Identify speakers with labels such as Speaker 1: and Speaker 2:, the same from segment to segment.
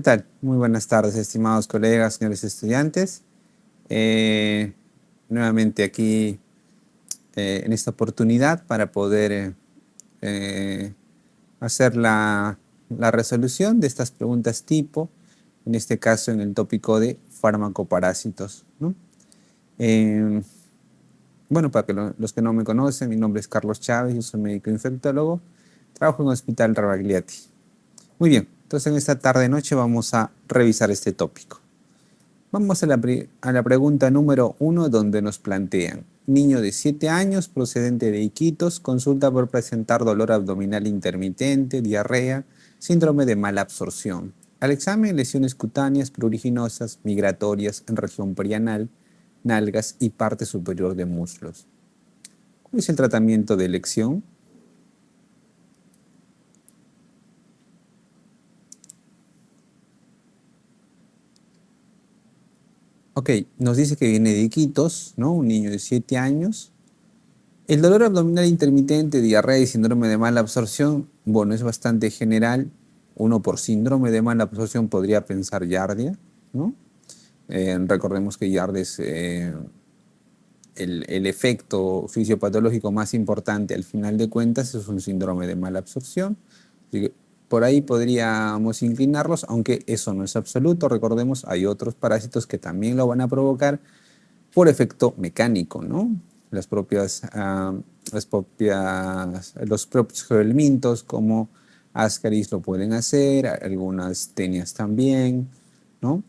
Speaker 1: tal? Muy buenas tardes, estimados colegas, señores estudiantes. Nuevamente aquí en esta oportunidad para poder eh, hacer la resolución de estas preguntas tipo, en este caso en el tópico de farmacoparásitos, ¿no? Eh, bueno, para que los que no me conocen, mi nombre es Carlos Chávez, yo soy médico infectólogo, trabajo en el Hospital Rabagliati. Muy bien, entonces en esta tarde-noche vamos a revisar este tópico. Vamos a la pregunta número 1, donde nos plantean: niño de 7 años procedente de Iquitos consulta por presentar dolor abdominal intermitente, diarrea, síndrome de mala absorción. Al examen, lesiones cutáneas pruriginosas migratorias en región perianal, nalgas y parte superior de muslos. ¿Cuál es el tratamiento de elección? Ok, nos dice que viene de Iquitos, ¿no? Un niño de 7 años. El dolor abdominal intermitente, diarrea y síndrome de mala absorción, bueno, es bastante general. Uno por síndrome de mala absorción podría pensar Giardia, ¿no? Recordemos que Giardia es el efecto fisiopatológico más importante al final de cuentas, es un síndrome de mala absorción. Así que por ahí podríamos inclinarlos, aunque eso no es absoluto. Recordemos, hay otros parásitos que también lo van a provocar por efecto mecánico, ¿no? Los propios helmintos como Ascaris lo pueden hacer, algunas tenias también, ¿no?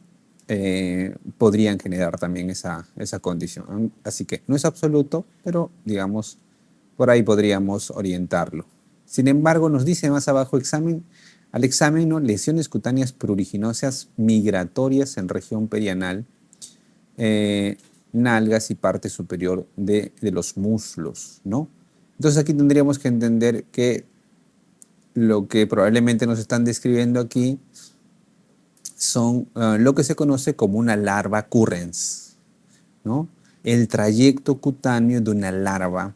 Speaker 1: Podrían generar también esa condición. Así que no es absoluto, pero digamos, por ahí podríamos orientarlo. Sin embargo, nos dice más abajo al examen, ¿no? Lesiones cutáneas pruriginosas migratorias en región perianal, nalgas y parte superior de los muslos, ¿no? Entonces aquí tendríamos que entender que lo que probablemente nos están describiendo aquí son lo que se conoce como una larva currens, ¿no? El trayecto cutáneo de una larva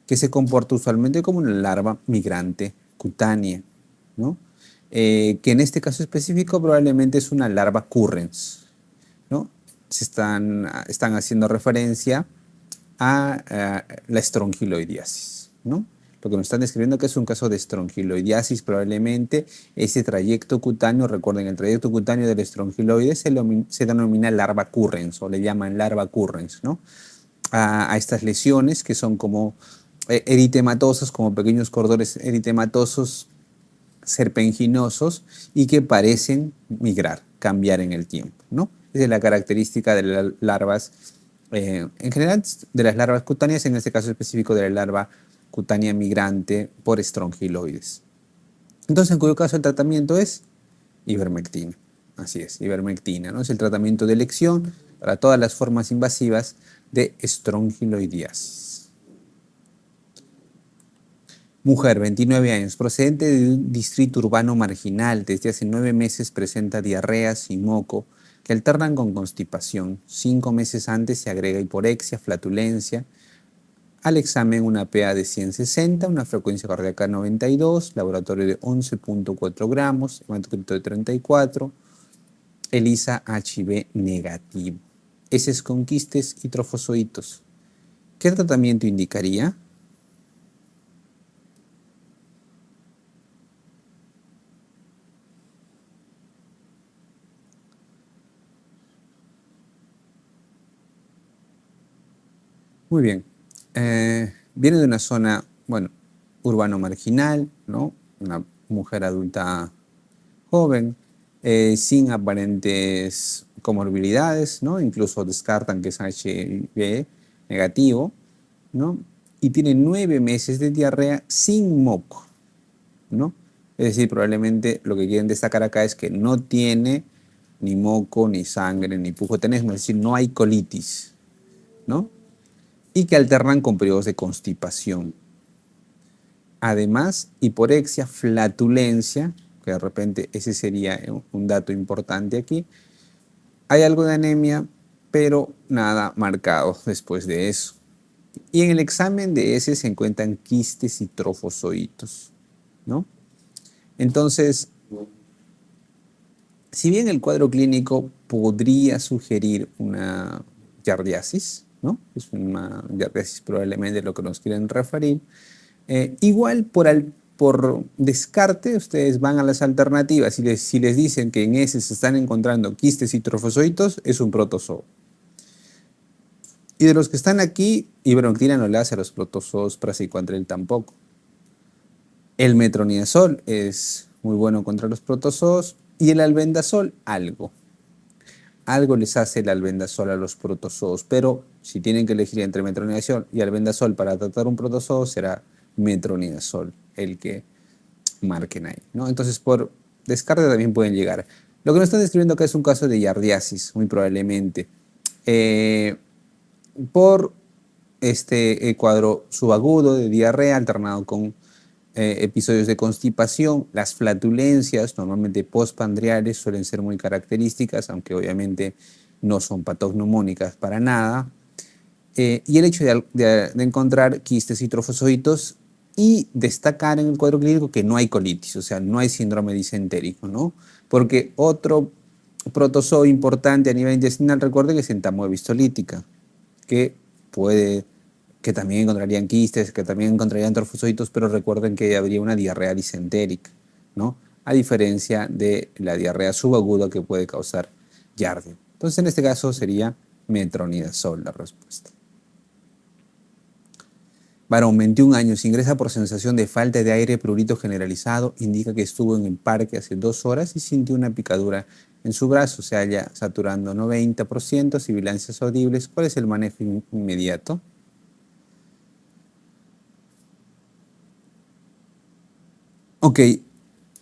Speaker 1: que se comporta usualmente como una larva migrante cutánea, ¿no? Que en este caso específico probablemente es una larva currens, ¿no? Están haciendo referencia a la estrongiloidiasis, ¿no? Lo que nos están describiendo que es un caso de estrongiloidiasis, probablemente ese trayecto cutáneo, recuerden, el trayecto cutáneo del estrongiloide se denomina larva currens, o le llaman larva currens, ¿no? A estas lesiones que son como eritematosas, como pequeños cordones eritematosos serpenginosos y que parecen migrar, cambiar en el tiempo, ¿no? Esa es la característica de las larvas, en general de las larvas cutáneas, en este caso específico de la larva cutánea migrante por estrongiloides. Entonces, en cuyo caso el tratamiento es ivermectina. Así es, ivermectina, ¿no? Es el tratamiento de elección para todas las formas invasivas de estrongiloidiasis. Mujer, 29 años, procedente de un distrito urbano marginal, desde hace 9 meses presenta diarreas y moco que alternan con constipación. 5 meses antes se agrega hiporexia, flatulencia. Al examen una PA de 160, una frecuencia cardíaca 92, laboratorio de 11.4 gramos, hematocrito de 34, ELISA HIV negativo. Heces con quistes y trofozoitos. ¿Qué tratamiento indicaría? Muy bien. Viene de una zona, bueno, urbano marginal, ¿no? Una mujer adulta joven, sin aparentes comorbilidades, ¿no? Incluso descartan que es HIV negativo, ¿no? Y tiene 9 meses de diarrea sin moco, ¿no? Es decir, probablemente lo que quieren destacar acá es que no tiene ni moco, ni sangre, ni pujotenesmo, es decir, no hay colitis, ¿no? Y que alternan con periodos de constipación. Además, hiporexia, flatulencia, que de repente ese sería un dato importante aquí. Hay algo de anemia, pero nada marcado después de eso. Y en el examen de ese se encuentran quistes y trofozoitos, ¿no? Entonces, Si bien el cuadro clínico podría sugerir una giardiasis, ¿no? Es una giardiasis probablemente lo que nos quieren referir. Igual por descarte, ustedes van a las alternativas. Si les dicen que en ese se están encontrando quistes y trofozoitos, es un protozoo. Y de los que están aquí, ivermectina no le hace a los protozoos, praziquantel tampoco. El metronidazol es muy bueno contra los protozoos y el albendazol algo. Algo les hace el albendazol a los protozoos, pero si tienen que elegir entre metronidazol y albendazol para tratar un protozoo, será metronidazol el que marquen ahí, ¿no? Entonces, por descarte también pueden llegar. Lo que nos están describiendo acá es un caso de giardiasis, muy probablemente. Por este cuadro subagudo de diarrea alternado con episodios de constipación, las flatulencias, normalmente postpandriales, suelen ser muy características, aunque obviamente no son patognomónicas para nada. Y el hecho de encontrar quistes y trofozoitos y destacar en el cuadro clínico que no hay colitis, o sea, no hay síndrome disentérico, ¿no? Porque otro protozoo importante a nivel intestinal, recuerden que es entamoeba histolítica, que puede, que también encontrarían quistes, que también encontrarían trofozoitos, pero recuerden que habría una diarrea disentérica, ¿no? A diferencia de la diarrea subaguda que puede causar giardia. Entonces, en este caso sería metronidazol la respuesta. Varón, 21 años, ingresa por sensación de falta de aire, prurito generalizado, indica que estuvo en el parque hace 2 horas y sintió una picadura en su brazo, se halla saturando 90%, sibilancias audibles. ¿Cuál es el manejo inmediato? Ok,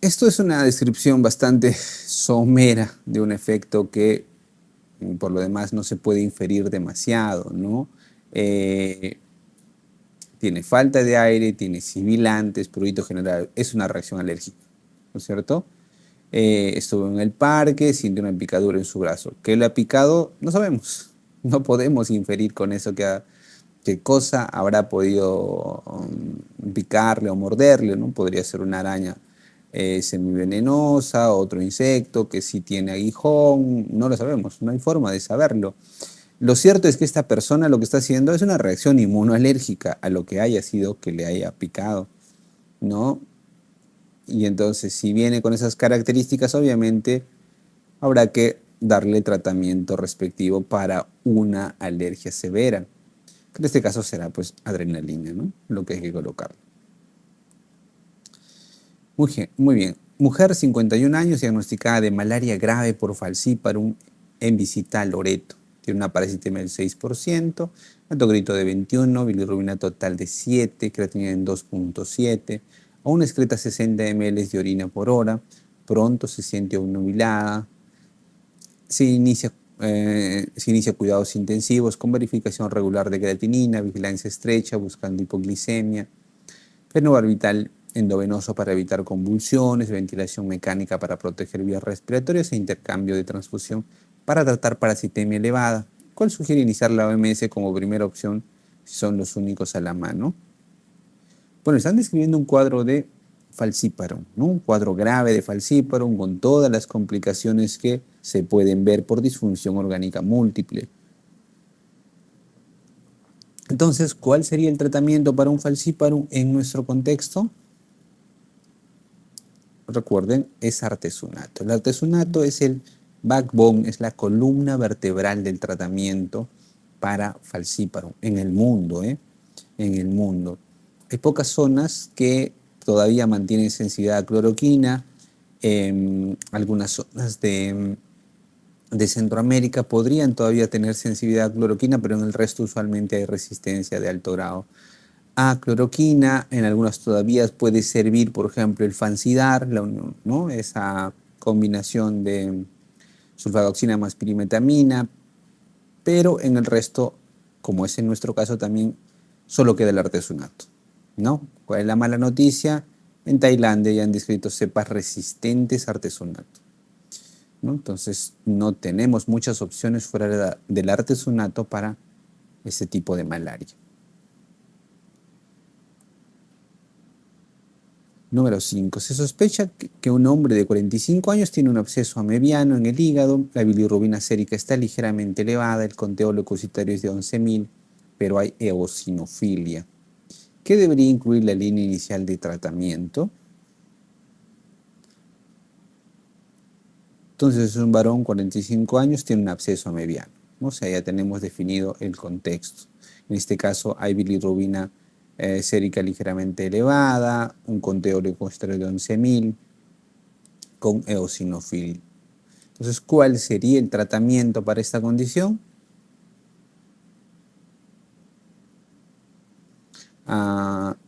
Speaker 1: esto es una descripción bastante somera de un efecto que por lo demás no se puede inferir demasiado, ¿no? Eh, Tiene falta de aire, tiene sibilantes, prurito general, es una reacción alérgica, ¿no es cierto? Estuvo en el parque, sintió una picadura en su brazo. ¿Qué le ha picado? No sabemos. No podemos inferir con eso qué cosa habrá podido picarle o morderle, ¿no? Podría ser una araña semivenenosa, otro insecto que sí tiene aguijón, no lo sabemos, no hay forma de saberlo. Lo cierto es que esta persona lo que está haciendo es una reacción inmunoalérgica a lo que haya sido que le haya picado, ¿no? Y entonces, si viene con esas características, obviamente habrá que darle tratamiento respectivo para una alergia severa, que en este caso será pues adrenalina, ¿no? Lo que hay que colocar. Muy bien. Mujer, 51 años, diagnosticada de malaria grave por falciparum en visita a Loreto. Tiene una parasitemia del 6%, alto grito de 21, bilirrubina total de 7, creatinina en 2.7, aún excreta 60 ml de orina por hora, pronto se siente obnubilada, se inicia cuidados intensivos con verificación regular de creatinina, vigilancia estrecha, buscando hipoglicemia, fenobarbital endovenoso para evitar convulsiones, ventilación mecánica para proteger vías respiratorias e intercambio de transfusión para tratar parasitemia elevada. ¿Cuál sugiere iniciar la OMS como primera opción si son los únicos a la mano? Bueno, están describiendo un cuadro de falciparum, ¿no? Un cuadro grave de falciparum con todas las complicaciones que se pueden ver por disfunción orgánica múltiple. Entonces, ¿cuál sería el tratamiento para un falciparum en nuestro contexto? Recuerden, es artesunato. El artesunato es el backbone, es la columna vertebral del tratamiento para falciparum en el mundo, ¿eh? En el mundo. Hay pocas zonas que todavía mantienen sensibilidad a cloroquina. Algunas zonas de Centroamérica podrían todavía tener sensibilidad a cloroquina, pero en el resto usualmente hay resistencia de alto grado a cloroquina. En algunas todavía puede servir, por ejemplo, el Fansidar, ¿no? Esa combinación de sulfadoxina más pirimetamina, pero en el resto, como es en nuestro caso también, solo queda el artesunato, ¿no? ¿Cuál es la mala noticia? En Tailandia ya han descrito cepas resistentes a artesunato, ¿no? Entonces no tenemos muchas opciones fuera del artesunato para ese tipo de malaria. Número 5. Se sospecha que un hombre de 45 años tiene un absceso amebiano en el hígado, la bilirrubina sérica está ligeramente elevada, el conteo leucocitario es de 11.000, pero hay eosinofilia. ¿Qué debería incluir la línea inicial de tratamiento? Entonces es un varón, 45 años, tiene un absceso amebiano, ¿no? O sea, ya tenemos definido el contexto. En este caso hay bilirrubina sérica ligeramente elevada, un conteo leucocitario de 11.000 con eosinofilia. Entonces, ¿cuál sería el tratamiento para esta condición?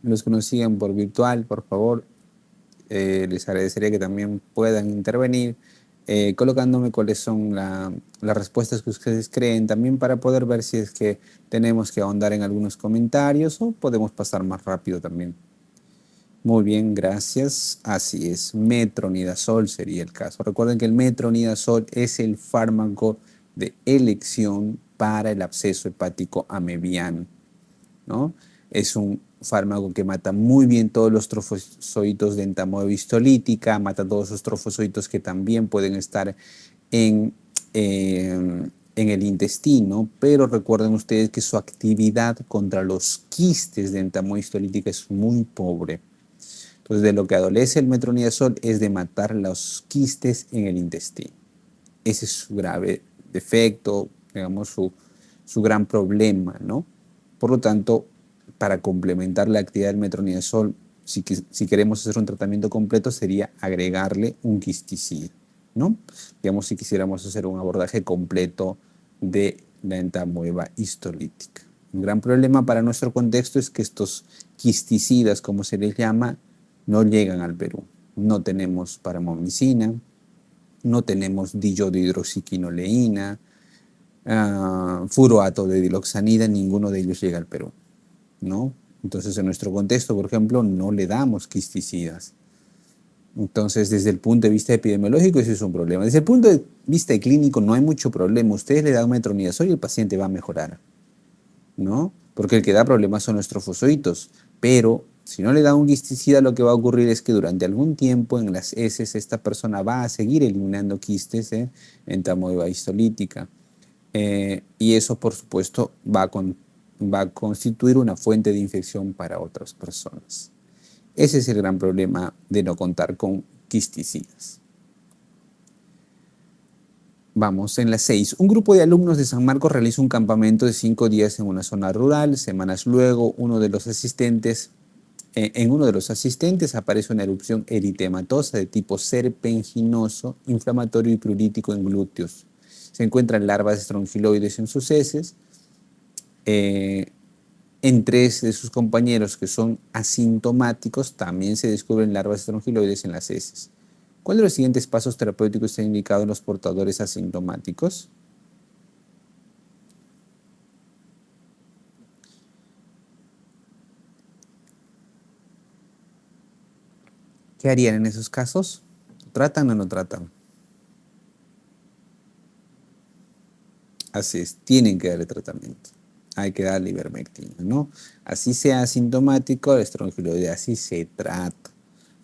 Speaker 1: Los que nos siguen por virtual, por favor, les agradecería que también puedan intervenir colocándome cuáles son las respuestas que ustedes creen, también para poder ver si es que tenemos que ahondar en algunos comentarios o podemos pasar más rápido también. Muy bien, gracias. Así es, metronidazol sería el caso. Recuerden que el metronidazol es el fármaco de elección para el absceso hepático amebiano, ¿no? Es un fármaco que mata muy bien todos los trofosocitos de entamoeba histolítica, mata todos esos trofosocitos que también pueden estar en, en el intestino, pero recuerden ustedes que su actividad contra los quistes de entamoeba histolítica es muy pobre. Entonces, de lo que adolece el metronidazol es de matar los quistes en el intestino. Ese es su grave defecto, digamos, su gran problema, ¿no? Por lo tanto, para complementar la actividad del metronidazol, si queremos hacer un tratamiento completo, sería agregarle un quisticida, ¿no? Digamos, si quisiéramos hacer un abordaje completo de la entamoeba histolítica. Un gran problema para nuestro contexto es que estos quisticidas, como se les llama, no llegan al Perú. No tenemos paramomicina, no tenemos diyodihidroxiquinoleína, furoato de diloxanida, ninguno de ellos llega al Perú, ¿no? Entonces, en nuestro contexto, por ejemplo, no le damos quisticidas. Entonces, desde el punto de vista epidemiológico, ese es un problema. Desde el punto de vista clínico, no hay mucho problema. Ustedes le dan metronidazol y el paciente va a mejorar, ¿no? Porque el que da problemas son los trofosocitos. Pero si no le da un quisticida, lo que va a ocurrir es que durante algún tiempo en las heces esta persona va a seguir eliminando quistes en entamoeba histolítica. Y eso, por supuesto, va a constituir una fuente de infección para otras personas. Ese es el gran problema de no contar con quisticidas. Vamos, en la 6. Un grupo de alumnos de San Marcos realiza un campamento de 5 días en una zona rural. Semanas luego, en uno de los asistentes aparece una erupción eritematosa de tipo serpenginoso, inflamatorio y prurítico en glúteos. Se encuentran larvas estrongiloides en sus heces. En 3 de sus compañeros que son asintomáticos también se descubren larvas estrongiloides en las heces. ¿Cuál de los siguientes pasos terapéuticos está indicado en los portadores asintomáticos? ¿Qué harían en esos casos? ¿Tratan o no tratan? Así es, tienen que darle tratamiento. Hay que darle ivermectina, ¿no? Así sea asintomático, el estrongiloide así se trata.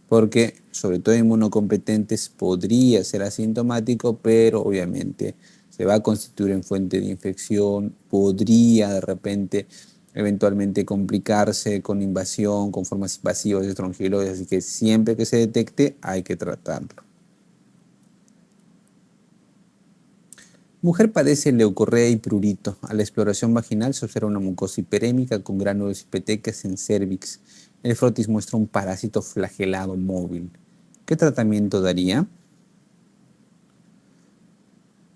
Speaker 1: Porque, sobre todo en inmunocompetentes, podría ser asintomático, pero obviamente se va a constituir en fuente de infección, podría de repente eventualmente complicarse con invasión, con formas invasivas de estrongiloides, así que siempre que se detecte hay que tratarlo. Mujer padece leucorrea y prurito. A la exploración vaginal se observa una mucosa hiperémica con gránulos y petecas en cérvix. El frotis muestra un parásito flagelado móvil. ¿Qué tratamiento daría?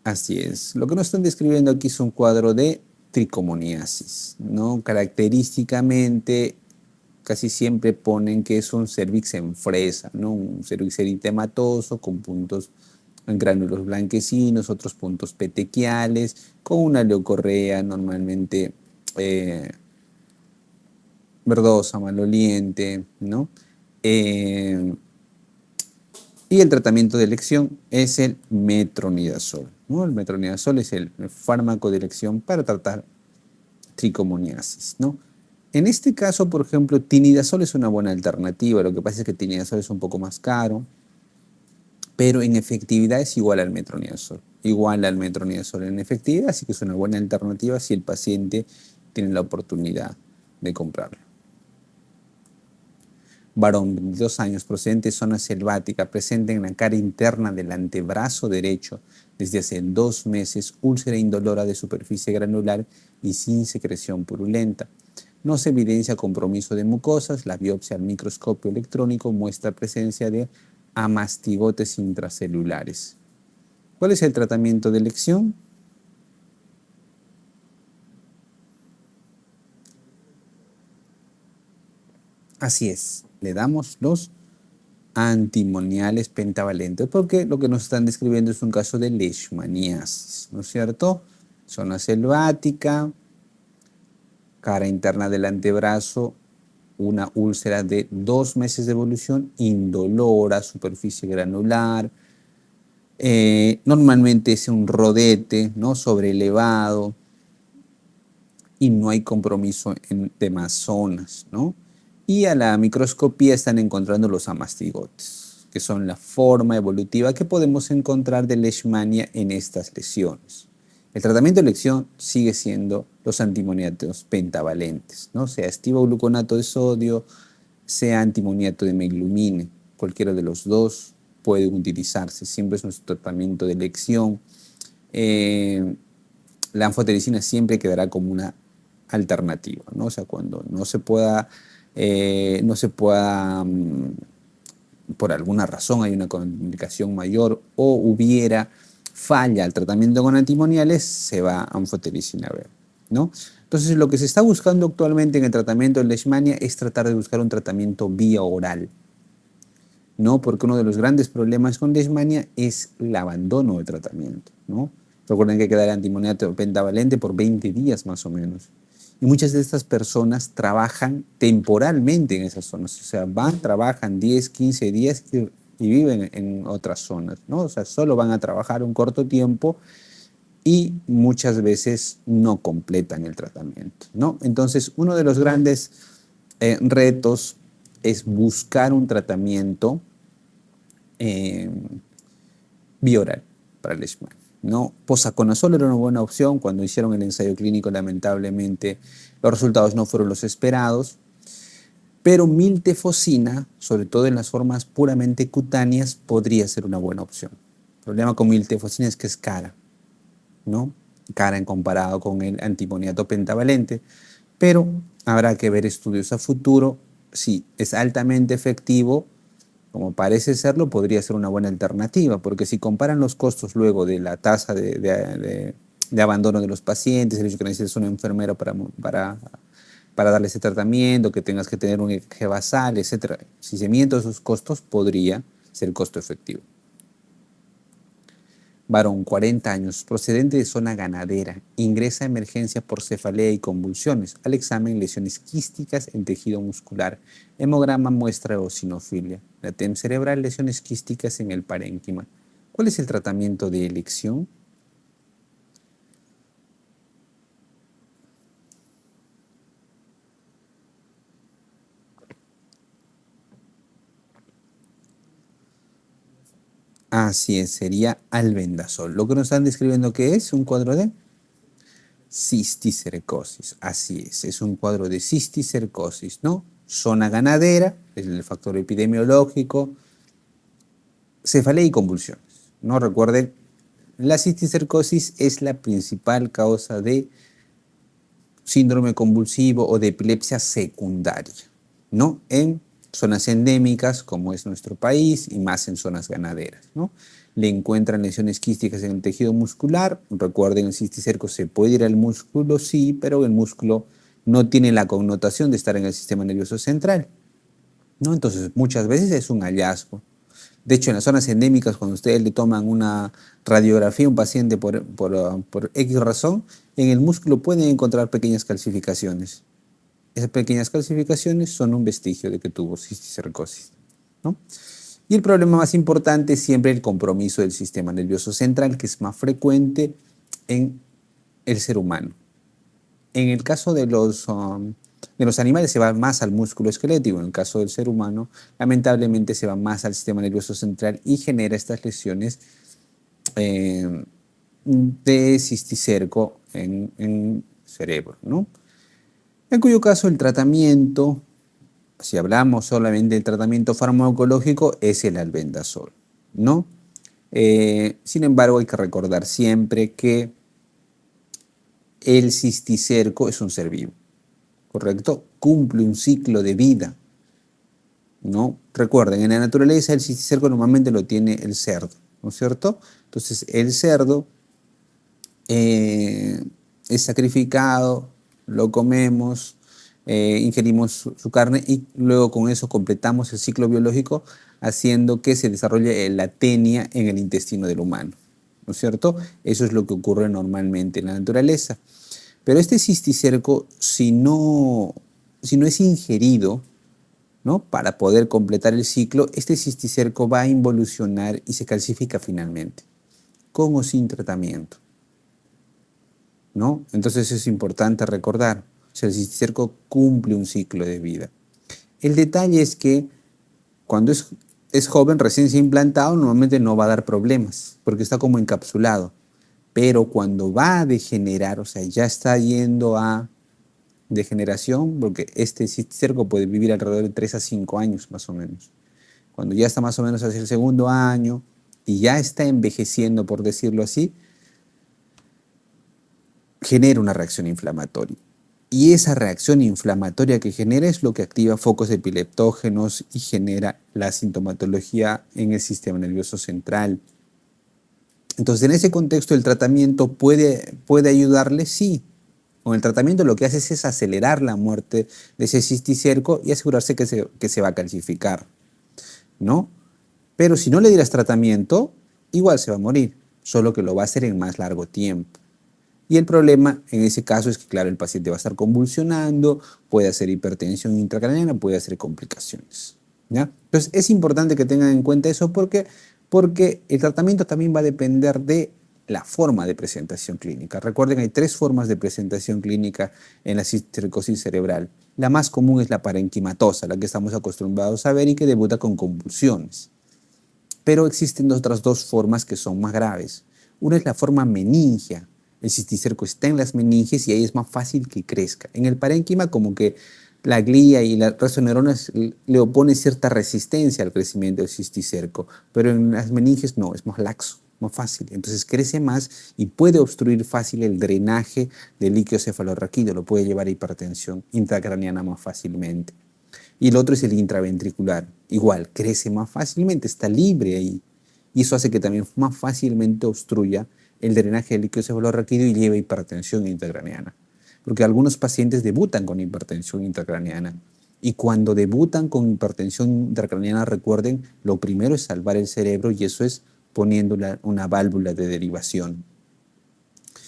Speaker 1: Así es. Lo que nos están describiendo aquí es un cuadro de tricomoniasis, ¿no? Característicamente, casi siempre ponen que es un cérvix en fresa, ¿no? Un cérvix eritematoso con puntos en gránulos blanquecinos, otros puntos petequiales, con una leucorrea normalmente verdosa, maloliente, ¿no? Eh, y el tratamiento de elección es el metronidazol, ¿no? El metronidazol es el fármaco de elección para tratar tricomoniasis, ¿no? En este caso, por ejemplo, tinidazol es una buena alternativa. Lo que pasa es que tinidazol es un poco más caro, pero en efectividad es igual al metronidazol. Igual al metronidazol en efectividad, así que es una buena alternativa si el paciente tiene la oportunidad de comprarlo. Varón, 22 años, procedente de zona selvática, presente en la cara interna del antebrazo derecho desde hace 2 meses, úlcera indolora de superficie granular y sin secreción purulenta. No se evidencia compromiso de mucosas, la biopsia al microscopio electrónico muestra presencia de amastigotes intracelulares. ¿Cuál es el tratamiento de elección? Así es, le damos los antimoniales pentavalentes, porque lo que nos están describiendo es un caso de leishmaniasis, ¿no es cierto? Zona selvática, cara interna del antebrazo, una úlcera de 2 meses de evolución, indolora, superficie granular, normalmente es un rodete, ¿no? Sobrelevado y no hay compromiso en demás zonas, ¿no? Y a la microscopía están encontrando los amastigotes, que son la forma evolutiva que podemos encontrar de leishmania en estas lesiones. El tratamiento de elección sigue siendo los antimoniatos pentavalentes, ¿no? Sea estivogluconato de sodio, sea antimoniato de meglumine, cualquiera de los dos puede utilizarse, siempre es nuestro tratamiento de elección. La anfotericina siempre quedará como una alternativa, ¿no? O sea, cuando no se pueda, por alguna razón hay una complicación mayor o hubiera falla al tratamiento con antimoniales, se va a anfotericina B, ¿no? Entonces, lo que se está buscando actualmente en el tratamiento de leishmania es tratar de buscar un tratamiento vía oral, ¿no? Porque uno de los grandes problemas con leishmania es el abandono del tratamiento, ¿no? Recuerden que hay que dar antimoniato pentavalente por 20 días más o menos. Y muchas de estas personas trabajan temporalmente en esas zonas, o sea, trabajan 10, 15 días y viven en otras zonas, ¿no? O sea, solo van a trabajar un corto tiempo y muchas veces no completan el tratamiento, ¿no? Entonces, uno de los grandes retos es buscar un tratamiento bioral para el leishmania, ¿no? Posaconazol era una buena opción. Cuando hicieron el ensayo clínico, lamentablemente, los resultados no fueron los esperados, pero miltefosina, sobre todo en las formas puramente cutáneas, podría ser una buena opción. El problema con miltefosina es que es cara, ¿no? Cara en comparado con el antimoniato pentavalente, pero habrá que ver estudios a futuro. Sí, es altamente efectivo, como parece serlo, podría ser una buena alternativa, porque si comparan los costos luego de la tasa de abandono de los pacientes, el hecho que necesites una enfermera para darle ese tratamiento, que tengas que tener un EKG basal, etc. Si se miden todos esos costos, podría ser costo efectivo. Varón, 40 años, procedente de zona ganadera, ingresa a emergencia por cefalea y convulsiones. Al examen, lesiones quísticas en tejido muscular. Hemograma muestra eosinofilia. La TEM cerebral, lesiones quísticas en el parénquima. ¿Cuál es el tratamiento de elección? Así es, sería albendazol. Lo que nos están describiendo que es un cuadro de cisticercosis. Así es un cuadro de cisticercosis, ¿no? Zona ganadera, es el factor epidemiológico, cefalea y convulsiones, ¿no? Recuerden, la cisticercosis es la principal causa de síndrome convulsivo o de epilepsia secundaria, ¿no? En zonas endémicas como es nuestro país y más en zonas ganaderas, ¿no? Le encuentran lesiones quísticas en el tejido muscular. Recuerden, el cisticerco se puede ir al músculo, sí, pero el músculo no tiene la connotación de estar en el sistema nervioso central, ¿no? Entonces, muchas veces es un hallazgo. De hecho, en las zonas endémicas, cuando ustedes le toman una radiografía a un paciente por X razón, en el músculo pueden encontrar pequeñas calcificaciones. Esas pequeñas calcificaciones son un vestigio de que tuvo cisticercosis, ¿no? Y el problema más importante es siempre el compromiso del sistema nervioso central, que es más frecuente en el ser humano. En el caso de En los animales se va más al músculo esquelético, en el caso del ser humano, lamentablemente se va más al sistema nervioso central y genera estas lesiones eh, de cisticerco en cerebro, ¿no? En cuyo caso el tratamiento, si hablamos solamente del tratamiento farmacológico, es el albendazol, ¿no? Sin embargo, hay que recordar siempre que el cisticerco es un ser vivo, ¿correcto? Cumple un ciclo de vida, ¿no? Recuerden, en la naturaleza el cisticerco normalmente lo tiene el cerdo, ¿no es cierto? Entonces, el cerdo es sacrificado, lo comemos, ingerimos su carne y luego con eso completamos el ciclo biológico haciendo que se desarrolle la tenia en el intestino del humano, ¿no es cierto? Eso es lo que ocurre normalmente en la naturaleza. Pero este cisticerco, si no es ingerido, ¿no? Para poder completar el ciclo, este cisticerco va a involucionar y se calcifica finalmente, con o sin tratamiento, ¿no? Entonces es importante recordar, o sea, el cisticerco cumple un ciclo de vida. El detalle es que cuando es joven, recién se ha implantado, normalmente no va a dar problemas, porque está como encapsulado. Pero cuando va a degenerar, o sea, ya está yendo a degeneración, porque este cisticerco puede vivir alrededor de 3 a 5 años más o menos. Cuando ya está más o menos hacia el segundo año y ya está envejeciendo, por decirlo así, genera una reacción inflamatoria. Y esa reacción inflamatoria que genera es lo que activa focos epileptógenos y genera la sintomatología en el sistema nervioso central. Entonces, en ese contexto, ¿el tratamiento puede ayudarle? Sí. Con el tratamiento lo que hace es acelerar la muerte de ese cisticerco y asegurarse que se va a calcificar, ¿no? Pero si no le dieras tratamiento, igual se va a morir, solo que lo va a hacer en más largo tiempo. Y el problema en ese caso es que, claro, el paciente va a estar convulsionando, puede hacer hipertensión intracraneana, puede hacer complicaciones, ¿ya? Entonces es importante que tengan en cuenta eso porque el tratamiento también va a depender de la forma de presentación clínica. Recuerden, hay 3 formas de presentación clínica en la cisticercosis cerebral. La más común es la parenquimatosa, la que estamos acostumbrados a ver y que debuta con convulsiones. Pero existen otras 2 formas que son más graves. Una es la forma meningia. El cisticerco está en las meninges y ahí es más fácil que crezca. En el parénquima como que la glía y el resto de neuronas le opone cierta resistencia al crecimiento del cisticerco, pero en las meninges no, es más laxo, más fácil. Entonces crece más y puede obstruir fácil el drenaje del líquido cefalorraquídeo, lo puede llevar a hipertensión intracraneana más fácilmente. Y el otro es el intraventricular. Igual, crece más fácilmente, está libre ahí. Y eso hace que también más fácilmente obstruya el drenaje del líquido cefalorraquídeo y lleve a hipertensión intracraneana. Porque algunos pacientes debutan con hipertensión intracraneana. Y cuando debutan con hipertensión intracraneana, recuerden, lo primero es salvar el cerebro y eso es poniendo una válvula de derivación.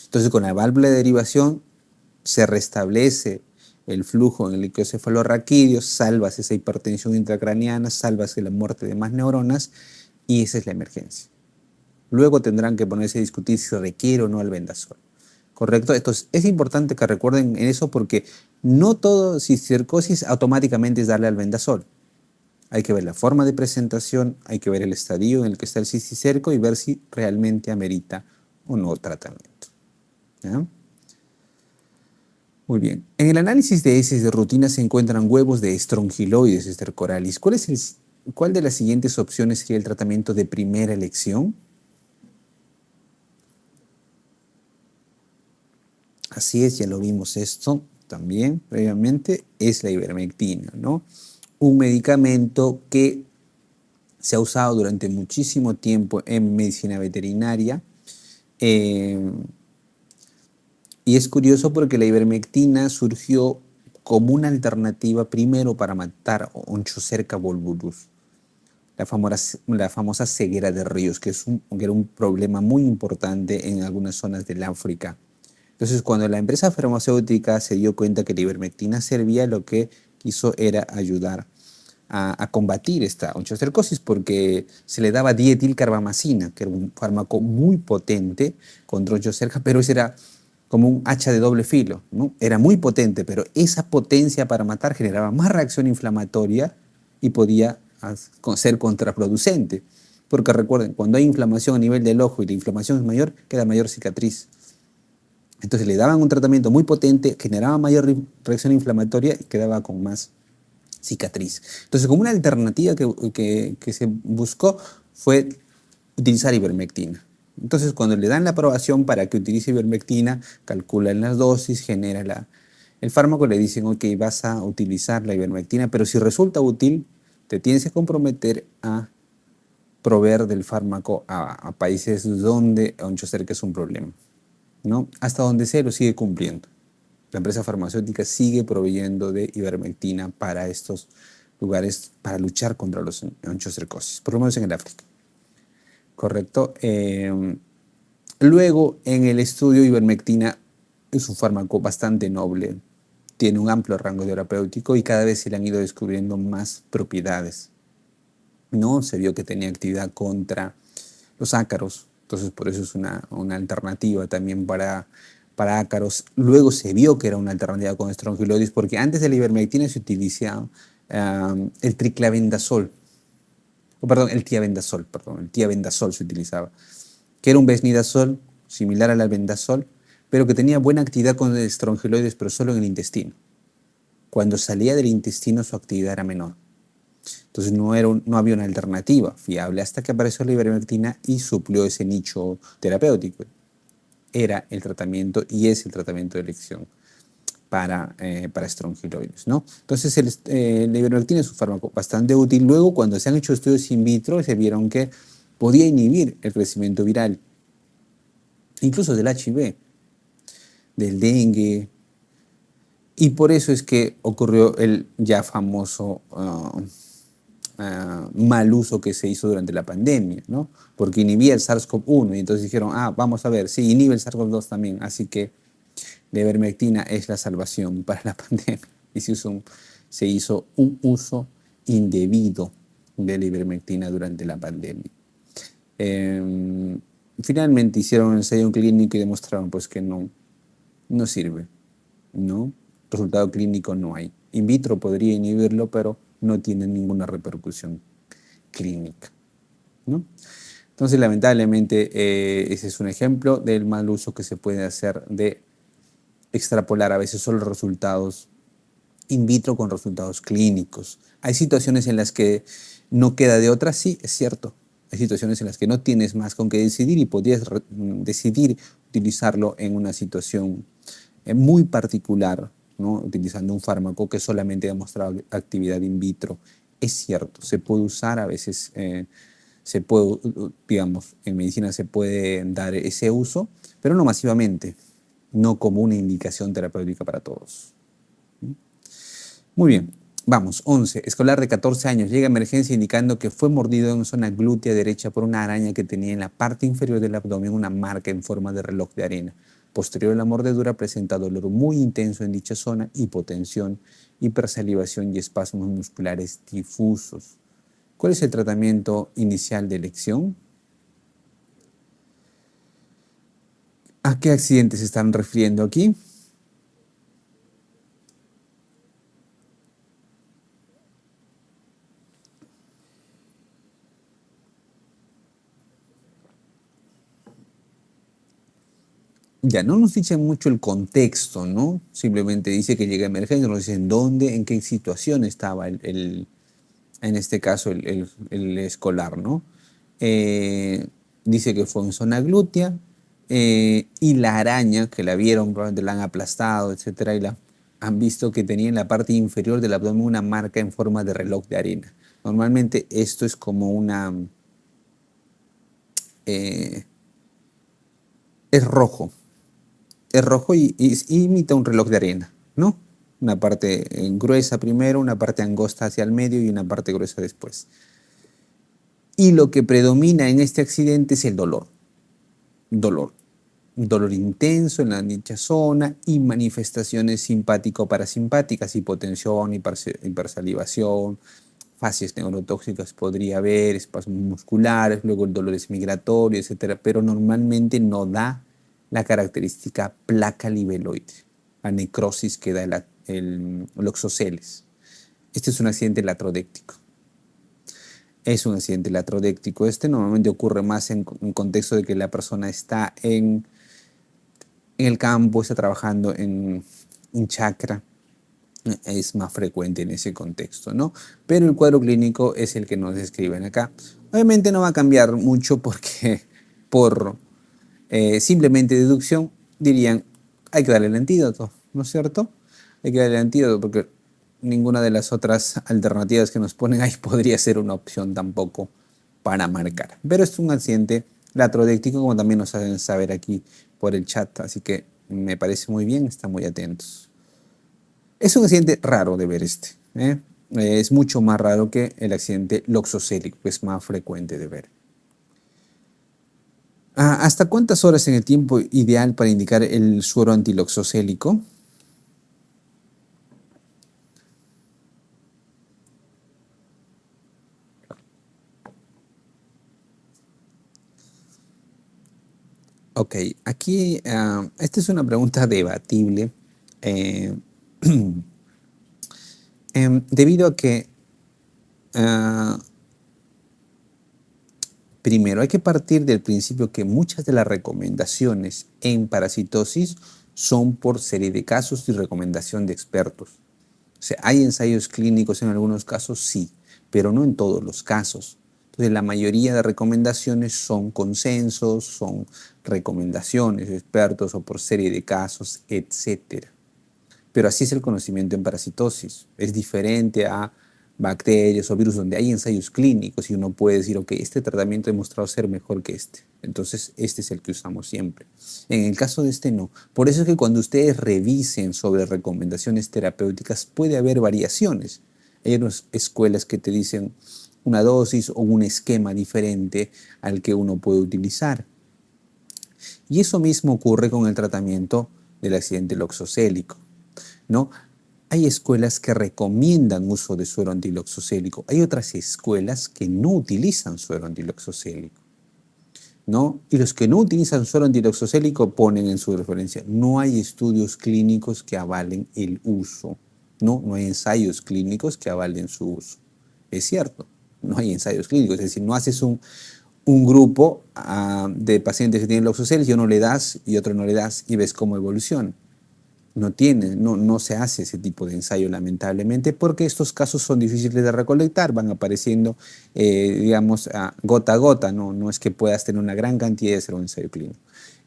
Speaker 1: Entonces, con la válvula de derivación se restablece el flujo en el líquido cefalorraquídeo, salvas esa hipertensión intracraneana, salvas la muerte de más neuronas y esa es la emergencia. Luego tendrán que ponerse a discutir si requiere o no albendazol. ¿Correcto? Entonces es importante que recuerden eso porque no todo cisticercosis automáticamente es darle albendazol. Hay que ver la forma de presentación, hay que ver el estadio en el que está el cisticerco y ver si realmente amerita o no tratamiento. ¿Ya? Muy bien. En el análisis de heces de rutina se encuentran huevos de Strongyloides estercoralis. ¿Cuál de las siguientes opciones sería el tratamiento de primera elección? Así es, ya lo vimos esto también previamente, es la ivermectina, ¿no? Un medicamento que se ha usado durante muchísimo tiempo en medicina veterinaria. Y es curioso porque la ivermectina surgió como una alternativa primero para matar Onchocerca volvulus, la famosa ceguera de ríos, que era un problema muy importante en algunas zonas del África. Entonces, cuando la empresa farmacéutica se dio cuenta que la ivermectina servía, lo que quiso era ayudar a combatir esta onchocercosis porque se le daba dietilcarbamazina, que era un fármaco muy potente contra onchocerca, pero ese era como un hacha de doble filo, ¿no? Era muy potente, pero esa potencia para matar generaba más reacción inflamatoria y podía ser contraproducente. Porque recuerden, cuando hay inflamación a nivel del ojo y la inflamación es mayor, queda mayor cicatriz. Entonces le daban un tratamiento muy potente, generaba mayor reacción inflamatoria y quedaba con más cicatriz. Entonces, como una alternativa que se buscó fue utilizar ivermectina. Entonces, cuando le dan la aprobación para que utilice ivermectina, calculan las dosis, genera el fármaco, le dicen, ok, vas a utilizar la ivermectina, pero si resulta útil, te tienes que comprometer a proveer del fármaco a países donde onchocerca es un problema, ¿no? Hasta donde se lo sigue cumpliendo. La empresa farmacéutica sigue proveyendo de ivermectina para estos lugares para luchar contra los onchocercosis, por lo menos en el África. ¿Correcto? Luego, en el estudio, ivermectina es un fármaco bastante noble, tiene un amplio rango terapéutico y cada vez se le han ido descubriendo más propiedades, ¿no? Se vio que tenía actividad contra los ácaros, entonces por eso es una alternativa también para ácaros. Luego se vio que era una alternativa con estrongiloides porque antes de la ivermectina se utilizaba el triclavendazol, el tiabendazol se utilizaba, que era un besnidazol similar al albendazol, pero que tenía buena actividad con estrongiloides, pero solo en el intestino. Cuando salía del intestino su actividad era menor. Entonces no había una alternativa fiable hasta que apareció la ivermectina y suplió ese nicho terapéutico. Era el tratamiento y es el tratamiento de elección para estrongiloides, ¿no? Entonces la ivermectina es un fármaco bastante útil. Luego, cuando se han hecho estudios in vitro, se vieron que podía inhibir el crecimiento viral, incluso del HIV, del dengue, y por eso es que ocurrió el ya famoso mal uso que se hizo durante la pandemia, ¿no? Porque inhibía el SARS-CoV-1 y entonces dijeron, vamos a ver, sí, inhibe el SARS-CoV-2 también, así que la ivermectina es la salvación para la pandemia. Y se hizo un uso indebido de la ivermectina durante la pandemia. Finalmente hicieron un ensayo clínico y demostraron pues, que no sirve, ¿no? Resultado clínico no hay. In vitro podría inhibirlo, pero no tiene ninguna repercusión clínica, ¿no? Entonces, lamentablemente, ese es un ejemplo del mal uso que se puede hacer de extrapolar a veces solo resultados in vitro con resultados clínicos. Hay situaciones en las que no queda de otra, sí, es cierto. Hay situaciones en las que no tienes más con qué decidir y podrías decidir utilizarlo en una situación muy particular, ¿no? Utilizando un fármaco que solamente ha demostrado actividad in vitro. Es cierto, se puede usar a veces, digamos, en medicina se puede dar ese uso, pero no masivamente, no como una indicación terapéutica para todos. Muy bien, vamos, 11. Escolar de 14 años llega a emergencia indicando que fue mordido en zona glútea derecha por una araña que tenía en la parte inferior del abdomen una marca en forma de reloj de arena. Posterior a la mordedura presenta dolor muy intenso en dicha zona, hipotensión, hipersalivación y espasmos musculares difusos. ¿Cuál es el tratamiento inicial de elección? ¿A qué accidente se están refiriendo aquí? Ya no nos dicen mucho el contexto, ¿no? Simplemente dice que llega a emergencia, nos dicen dónde, en qué situación estaba en este caso el escolar, ¿no? Dice que fue en zona glútea y la araña, que la vieron, probablemente la han aplastado, etcétera, y la han visto que tenía en la parte inferior del abdomen una marca en forma de reloj de arena. Normalmente esto es como eh, es rojo, y imita un reloj de arena, ¿no? Una parte gruesa primero, una parte angosta hacia el medio y una parte gruesa después. Y lo que predomina en este accidente es el dolor. Dolor intenso en la dicha zona y manifestaciones simpático-parasimpáticas, hipotensión, hipersalivación, fases neurotóxicas podría haber, espasmos musculares, luego el dolor es migratorio, etcétera, pero normalmente no da la característica placa libeloide, la necrosis que da el oxoceles. Este es un accidente latrodéctico. Es un accidente latrodéctico. Este normalmente ocurre más en contexto de que la persona está en el campo, está trabajando en chacra. Es más frecuente en ese contexto, ¿no? Pero el cuadro clínico es el que nos describen acá. Obviamente no va a cambiar mucho porque por simplemente deducción dirían hay que darle el antídoto, ¿no es cierto? Hay que darle el antídoto porque ninguna de las otras alternativas que nos ponen ahí podría ser una opción tampoco para marcar. Pero es un accidente latrodéctico, como también nos hacen saber aquí por el chat, así que me parece muy bien, están muy atentos. Es un accidente raro de ver este, ¿eh? Es mucho más raro que el accidente loxocélico, que es más frecuente de ver. ¿Hasta cuántas horas en el tiempo ideal para indicar el suero antiloxocélico? Ok, aquí esta es una pregunta debatible eh, debido a que primero hay que partir del principio que muchas de las recomendaciones en parasitosis son por serie de casos y recomendación de expertos. O sea, hay ensayos clínicos en algunos casos, sí, pero no en todos los casos. Entonces, la mayoría de recomendaciones son consensos, son recomendaciones de expertos o por serie de casos, etc. Pero así es el conocimiento en parasitosis. Es diferente a bacterias o virus donde hay ensayos clínicos y uno puede decir, ok, este tratamiento ha demostrado ser mejor que este. Entonces, este es el que usamos siempre. En el caso de este, no. Por eso es que cuando ustedes revisen sobre recomendaciones terapéuticas, puede haber variaciones. Hay unas escuelas que te dicen una dosis o un esquema diferente al que uno puede utilizar. Y eso mismo ocurre con el tratamiento del accidente loxocélico, ¿no? Hay escuelas que recomiendan uso de suero antiloxocélico. Hay otras escuelas que no utilizan suero antiloxocélico, ¿no? Y los que no utilizan suero antiloxocélico ponen en su referencia, no hay estudios clínicos que avalen el uso, no hay ensayos clínicos que avalen su uso. Es cierto, no hay ensayos clínicos, es decir, no haces un grupo de pacientes que tienen loxoceles y uno le das y otro no le das y ves cómo evoluciona. No se hace ese tipo de ensayo, lamentablemente, porque estos casos son difíciles de recolectar, van apareciendo, digamos, gota a gota, no es que puedas tener una gran cantidad de hacer un ensayo clínico.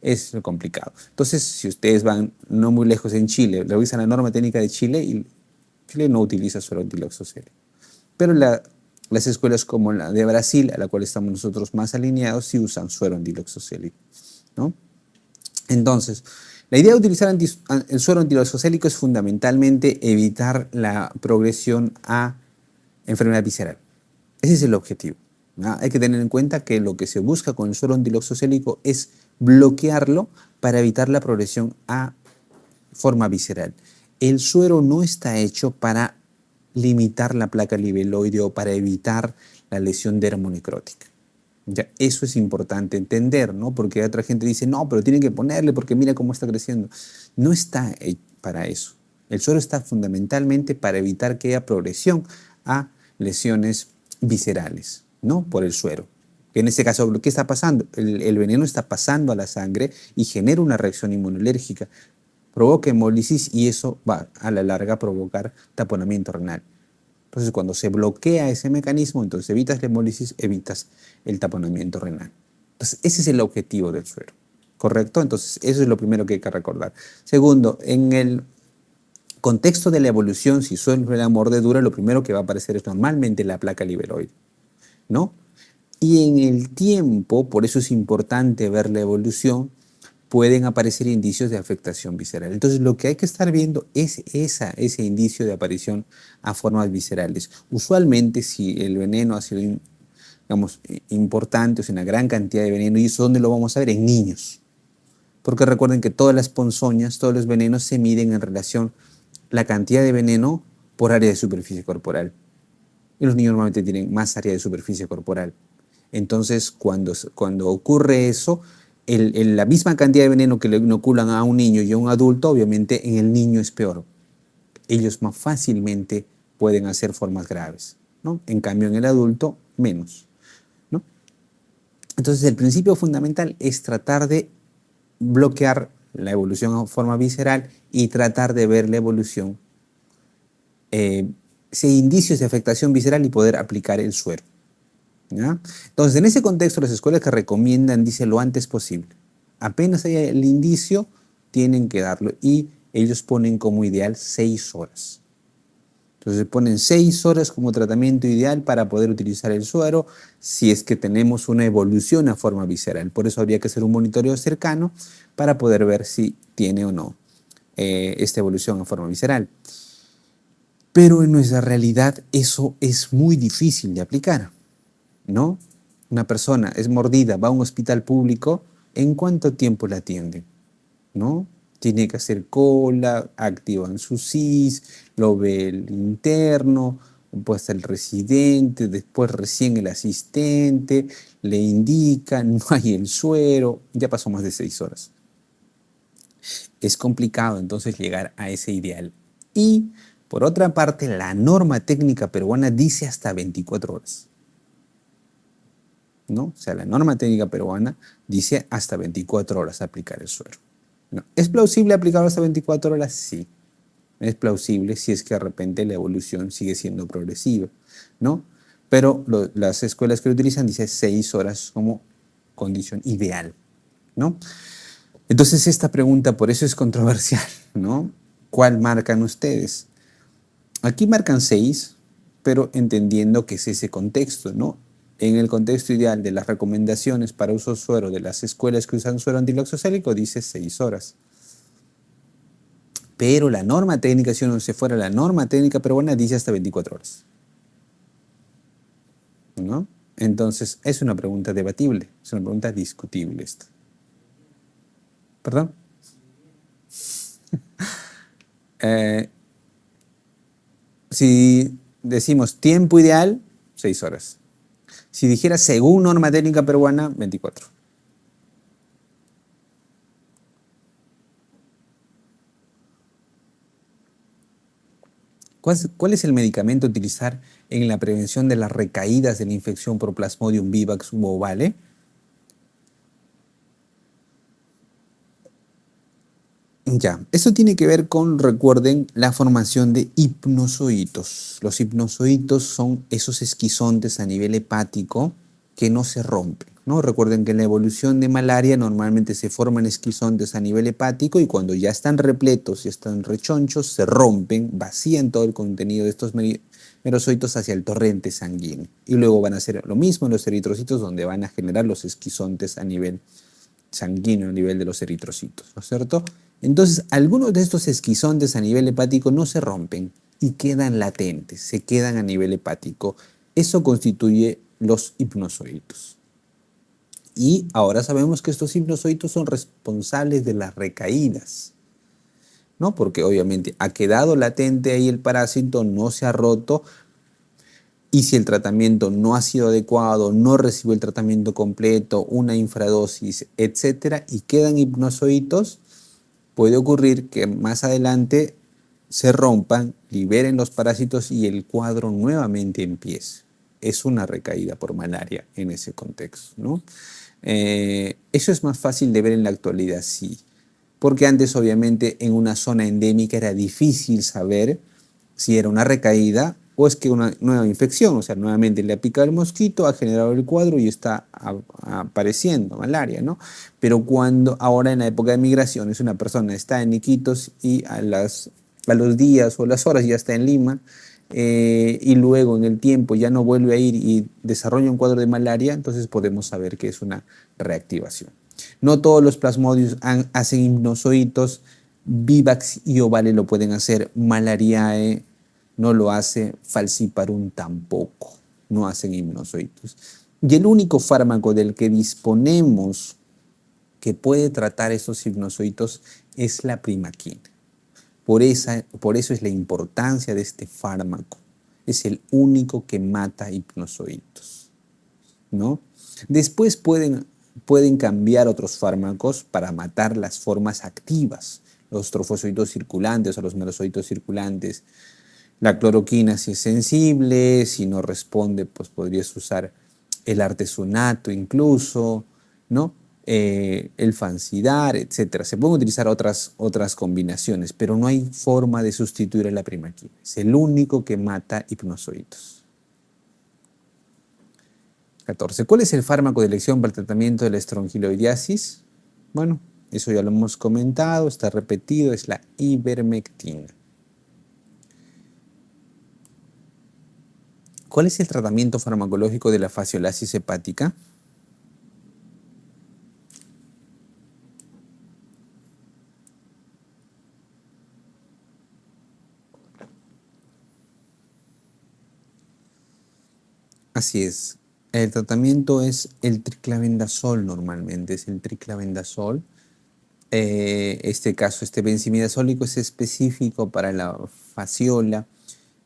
Speaker 1: Es complicado. Entonces, si ustedes van no muy lejos en Chile, revisan la norma técnica de Chile y Chile no utiliza suero antiloxocélico. Pero las escuelas como la de Brasil, a la cual estamos nosotros más alineados, sí usan suero antiloxocélico, ¿no? Entonces, la idea de utilizar el suero antiloxocélico es fundamentalmente evitar la progresión a enfermedad visceral. Ese es el objetivo, ¿no? Hay que tener en cuenta que lo que se busca con el suero antiloxocélico es bloquearlo para evitar la progresión a forma visceral. El suero no está hecho para limitar la placa libeloide o para evitar la lesión dermonecrótica. Ya, eso es importante entender, ¿no? Porque otra gente dice, no, pero tienen que ponerle porque mira cómo está creciendo. No está para eso. El suero está fundamentalmente para evitar que haya progresión a lesiones viscerales, ¿no? Por el suero. En este caso, ¿qué está pasando? El veneno está pasando a la sangre y genera una reacción inmunolérgica. Provoca hemólisis y eso va a la larga a provocar taponamiento renal. Entonces, cuando se bloquea ese mecanismo, entonces evitas la hemólisis, evitas el taponamiento renal. Entonces, ese es el objetivo del suero, ¿correcto? Entonces, eso es lo primero que hay que recordar. Segundo, en el contexto de la evolución, si suele la mordedura, lo primero que va a aparecer es normalmente la placa libeloide, ¿no? Y en el tiempo, por eso es importante ver la evolución, pueden aparecer indicios de afectación visceral. Entonces, lo que hay que estar viendo es ese indicio de aparición a formas viscerales. Usualmente, si el veneno ha sido, digamos, importante, o sea, una gran cantidad de veneno, ¿y eso dónde lo vamos a ver? En niños. Porque recuerden que todas las ponzoñas, todos los venenos se miden en relación la cantidad de veneno por área de superficie corporal. Y los niños normalmente tienen más área de superficie corporal. Entonces, cuando ocurre eso, la misma cantidad de veneno que le inoculan a un niño y a un adulto, obviamente en el niño es peor. Ellos más fácilmente pueden hacer formas graves, ¿no? En cambio, en el adulto, menos, ¿no? Entonces, el principio fundamental es tratar de bloquear la evolución a forma visceral y tratar de ver la evolución, si hay indicios de afectación visceral y poder aplicar el suero, ¿ya? Entonces, en ese contexto, las escuelas que recomiendan, dice lo antes posible. Apenas haya el indicio, tienen que darlo y ellos ponen como ideal 6 horas. Entonces ponen 6 horas como tratamiento ideal para poder utilizar el suero si es que tenemos una evolución a forma visceral. Por eso habría que hacer un monitoreo cercano para poder ver si tiene o no esta evolución a forma visceral. Pero en nuestra realidad eso es muy difícil de aplicar, ¿no? Una persona es mordida, va a un hospital público, ¿en cuánto tiempo la atienden? ¿No? Tiene que hacer cola, activan su SIS, lo ve el interno, pues el residente, después recién el asistente, le indica, no hay el suero, ya pasó más de 6 horas. Es complicado entonces llegar a ese ideal. Y por otra parte, la norma técnica peruana dice hasta 24 horas. ¿No? O sea, la norma técnica peruana dice hasta 24 horas aplicar el suero. ¿No? ¿Es plausible aplicarlo hasta 24 horas? Sí. Es plausible si es que de repente la evolución sigue siendo progresiva, ¿no? Pero las escuelas que lo utilizan dicen 6 horas como condición ideal, ¿no? Entonces esta pregunta por eso es controversial, ¿no? ¿Cuál marcan ustedes? Aquí marcan 6, pero entendiendo que es ese contexto, ¿no? En el contexto ideal de las recomendaciones para uso de suero de las escuelas que usan suero antiloxosílico dice 6 horas. Pero la norma técnica, si uno se fuera a la norma técnica peruana, dice hasta 24 horas, ¿no? Entonces, es una pregunta debatible, es una pregunta discutible esta. ¿Perdón? Si decimos tiempo ideal, 6 horas. Si dijera según norma técnica peruana, 24. ¿Cuál es el medicamento a utilizar en la prevención de las recaídas de la infección por Plasmodium vivax ovale? Ya, eso tiene que ver con, recuerden, la formación de hipnozoitos. Los hipnozoitos son esos esquizontes a nivel hepático que no se rompen, ¿no? Recuerden que en la evolución de malaria normalmente se forman esquizontes a nivel hepático y cuando ya están repletos, ya están rechonchos, se rompen, vacían todo el contenido de estos merozoitos hacia el torrente sanguíneo. Y luego van a hacer lo mismo en los eritrocitos donde van a generar los esquizontes a nivel sanguíneo, a nivel de los eritrocitos, ¿no es cierto? Entonces, algunos de estos esquizontes a nivel hepático no se rompen y quedan latentes, se quedan a nivel hepático. Eso constituye los hipnozoitos. Y ahora sabemos que estos hipnozoitos son responsables de las recaídas, ¿no? Porque obviamente ha quedado latente ahí el parásito, no se ha roto, y si el tratamiento no ha sido adecuado, no recibió el tratamiento completo, una infradosis, etcétera, y quedan hipnozoitos, puede ocurrir que más adelante se rompan, liberen los parásitos y el cuadro nuevamente empiece. Es una recaída por malaria en ese contexto, ¿no? Eso es más fácil de ver en la actualidad, sí. Porque antes, obviamente, en una zona endémica era difícil saber si era una recaída o es que una nueva infección, o sea, nuevamente le ha picado el mosquito, ha generado el cuadro y está apareciendo malaria, ¿no? Pero cuando ahora en la época de migraciones una persona está en Iquitos y a los días o las horas ya está en Lima, y luego en el tiempo ya no vuelve a ir y desarrolla un cuadro de malaria, entonces podemos saber que es una reactivación. No todos los plasmodios hacen hipnozoitos, Vivax y Ovale lo pueden hacer, Malariae no lo hace, Falciparum tampoco, no hacen hipnozoitos. Y el único fármaco del que disponemos que puede tratar esos hipnozoitos es la primaquina. Por eso es la importancia de este fármaco. Es el único que mata hipnozoitos, ¿no? Después pueden pueden cambiar otros fármacos para matar las formas activas, los trofosocitos circulantes o los melosocitos circulantes. La cloroquina si es sensible, si no responde, pues podrías usar el artesunato incluso, ¿no? El fancidar, etcétera. Se pueden utilizar otras combinaciones, pero no hay forma de sustituir a la primaquina. Es el único que mata hipnozoitos. 14. ¿Cuál es el fármaco de elección para el tratamiento de la estrongiloidiasis? Bueno, eso ya lo hemos comentado, está repetido, es la ivermectina. ¿Cuál es el tratamiento farmacológico de la fasciolasis hepática? Así es. El tratamiento es el triclavendazol normalmente, es el triclavendazol. Este caso, este benzimidazólico es específico para la fasciola,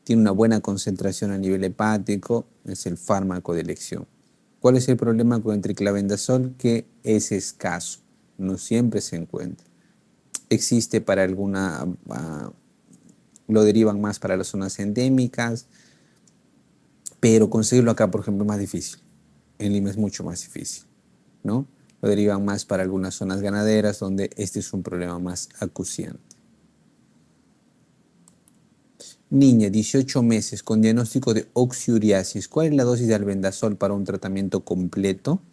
Speaker 1: tiene una buena concentración a nivel hepático, es el fármaco de elección. ¿Cuál es el problema con el triclavendazol? Que es escaso, no siempre se encuentra. Existe para alguna, lo derivan más para las zonas endémicas, pero conseguirlo acá, por ejemplo, es más difícil. En Lima es mucho más difícil, ¿no? Lo derivan más para algunas zonas ganaderas donde este es un problema más acuciante. Niña, 18 meses, con diagnóstico de oxiuriasis. ¿Cuál es la dosis de albendazol para un tratamiento completo?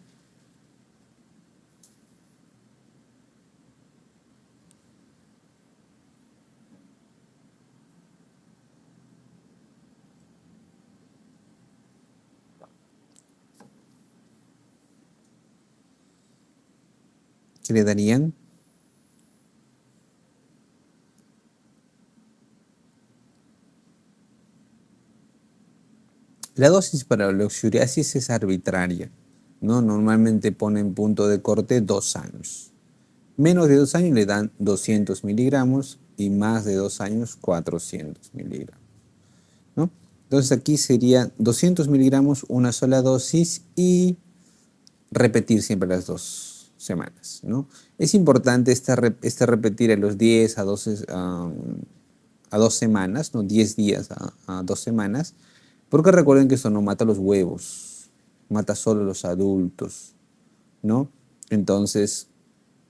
Speaker 1: ¿Qué le darían? La dosis para la oxiuriasis es arbitraria, ¿no? Normalmente ponen punto de corte 2 años. Menos de 2 años le dan 200 miligramos y más de 2 años 400 miligramos, ¿no? Entonces aquí sería 200 miligramos una sola dosis y repetir siempre las 2 semanas, ¿no? Es importante repetir a los 10 a 12, a 2 semanas, ¿no? 10 días a 2 semanas, porque recuerden que esto no mata los huevos, mata solo los adultos, ¿no? Entonces,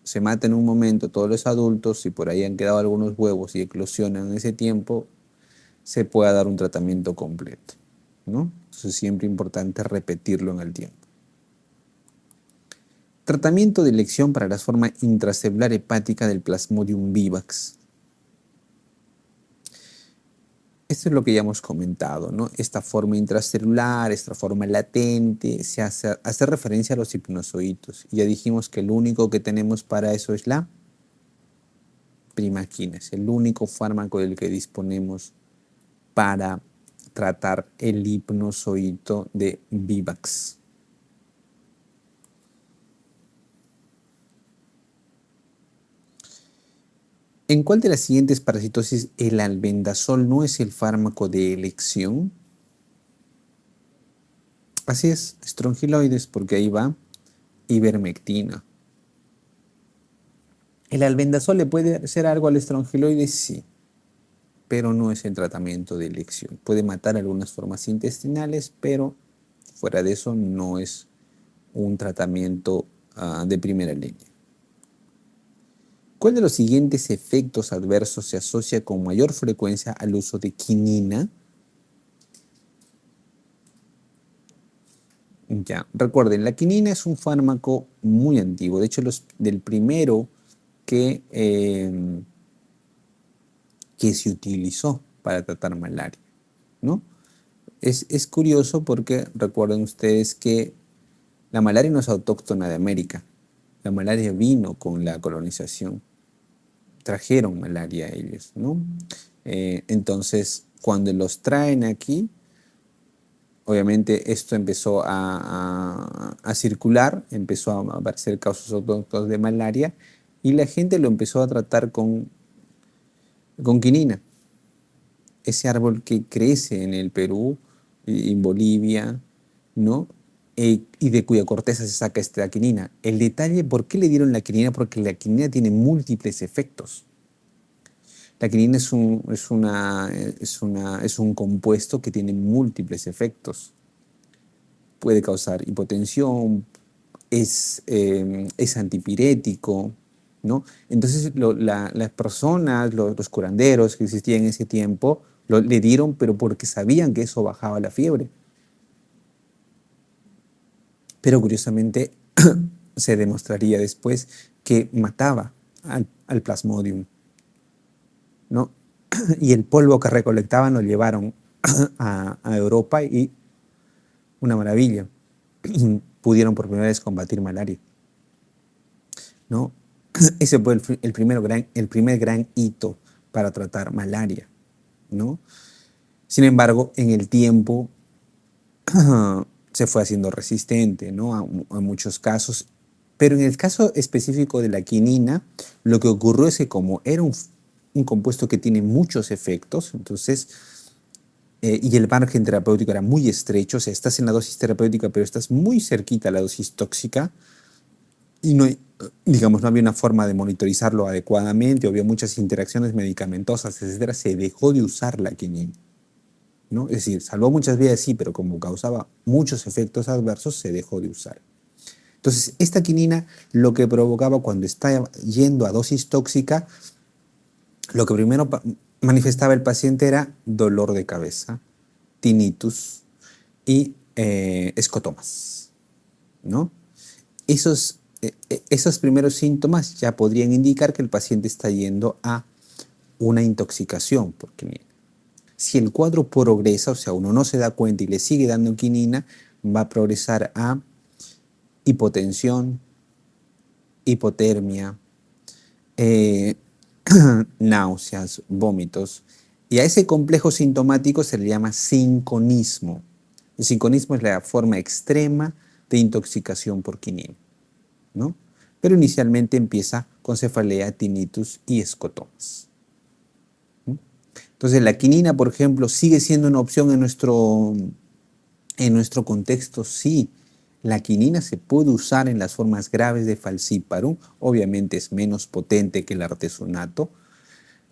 Speaker 1: se mata en un momento todos los adultos, si por ahí han quedado algunos huevos y eclosionan en ese tiempo, se puede dar un tratamiento completo, ¿no? Entonces, siempre importante repetirlo en el tiempo. Tratamiento de elección para la forma intracelular hepática del Plasmodium vivax. Esto es lo que ya hemos comentado, ¿no? Esta forma intracelular, esta forma latente, hace referencia a los hipnozoitos. Y ya dijimos que el único que tenemos para eso es la primaquina. Es el único fármaco del que disponemos para tratar el hipnozoito de vivax. ¿En cuál de las siguientes parasitosis el albendazol no es el fármaco de elección? Así es, estrongiloides, porque ahí va ivermectina. ¿El albendazol le puede hacer algo al estrongiloides? Sí, pero no es el tratamiento de elección. Puede matar algunas formas intestinales, pero fuera de eso no es un tratamiento de primera línea. ¿Cuál de los siguientes efectos adversos se asocia con mayor frecuencia al uso de quinina? Ya, recuerden, la quinina es un fármaco muy antiguo, de hecho del primero que se utilizó para tratar malaria, ¿no? Es curioso porque recuerden ustedes que la malaria no es autóctona de América, la malaria vino con la colonización, trajeron malaria a ellos, ¿no? Entonces, cuando los traen aquí, obviamente esto empezó a circular, empezó a aparecer casos autóctonos de malaria y la gente lo empezó a tratar con quinina. Ese árbol que crece en el Perú y en Bolivia, ¿no? y de cuya corteza se saca esta quinina. El detalle, ¿por qué le dieron la quinina? Porque la quinina tiene múltiples efectos. La quinina es un compuesto que tiene múltiples efectos. Puede causar hipotensión, es antipirético, ¿no? Entonces las personas, los curanderos que existían en ese tiempo, le dieron, pero porque sabían que eso bajaba la fiebre. Pero curiosamente se demostraría después que mataba al Plasmodium, ¿no? Y el polvo que recolectaban lo llevaron a Europa y una maravilla, pudieron por primera vez combatir malaria, ¿no? Ese fue el primer gran hito para tratar malaria, ¿no? Sin embargo, en el tiempo se fue haciendo resistente, ¿no? a muchos casos. Pero en el caso específico de la quinina, lo que ocurrió es que como era un compuesto que tiene muchos efectos, entonces, y el margen terapéutico era muy estrecho, o sea, estás en la dosis terapéutica, pero estás muy cerquita a la dosis tóxica, y no, digamos, no había una forma de monitorizarlo adecuadamente, había muchas interacciones medicamentosas, etcétera, se dejó de usar la quinina, ¿no? Es decir, salvó muchas vidas, sí, pero como causaba muchos efectos adversos, se dejó de usar. Entonces, esta quinina lo que provocaba cuando está yendo a dosis tóxica, lo que primero manifestaba el paciente era dolor de cabeza, tinnitus y escotomas, ¿no? Esos primeros síntomas ya podrían indicar que el paciente está yendo a una intoxicación por quinina. Si el cuadro progresa, o sea, uno no se da cuenta y le sigue dando quinina, va a progresar a hipotensión, hipotermia, eh, náuseas, vómitos. Y a ese complejo sintomático se le llama sinconismo. El sinconismo es la forma extrema de intoxicación por quinina, ¿no? Pero inicialmente empieza con cefalea, tinnitus y escotomas. Entonces la quinina, por ejemplo, sigue siendo una opción en nuestro contexto, sí. La quinina se puede usar en las formas graves de falciparum, obviamente es menos potente que el artesunato,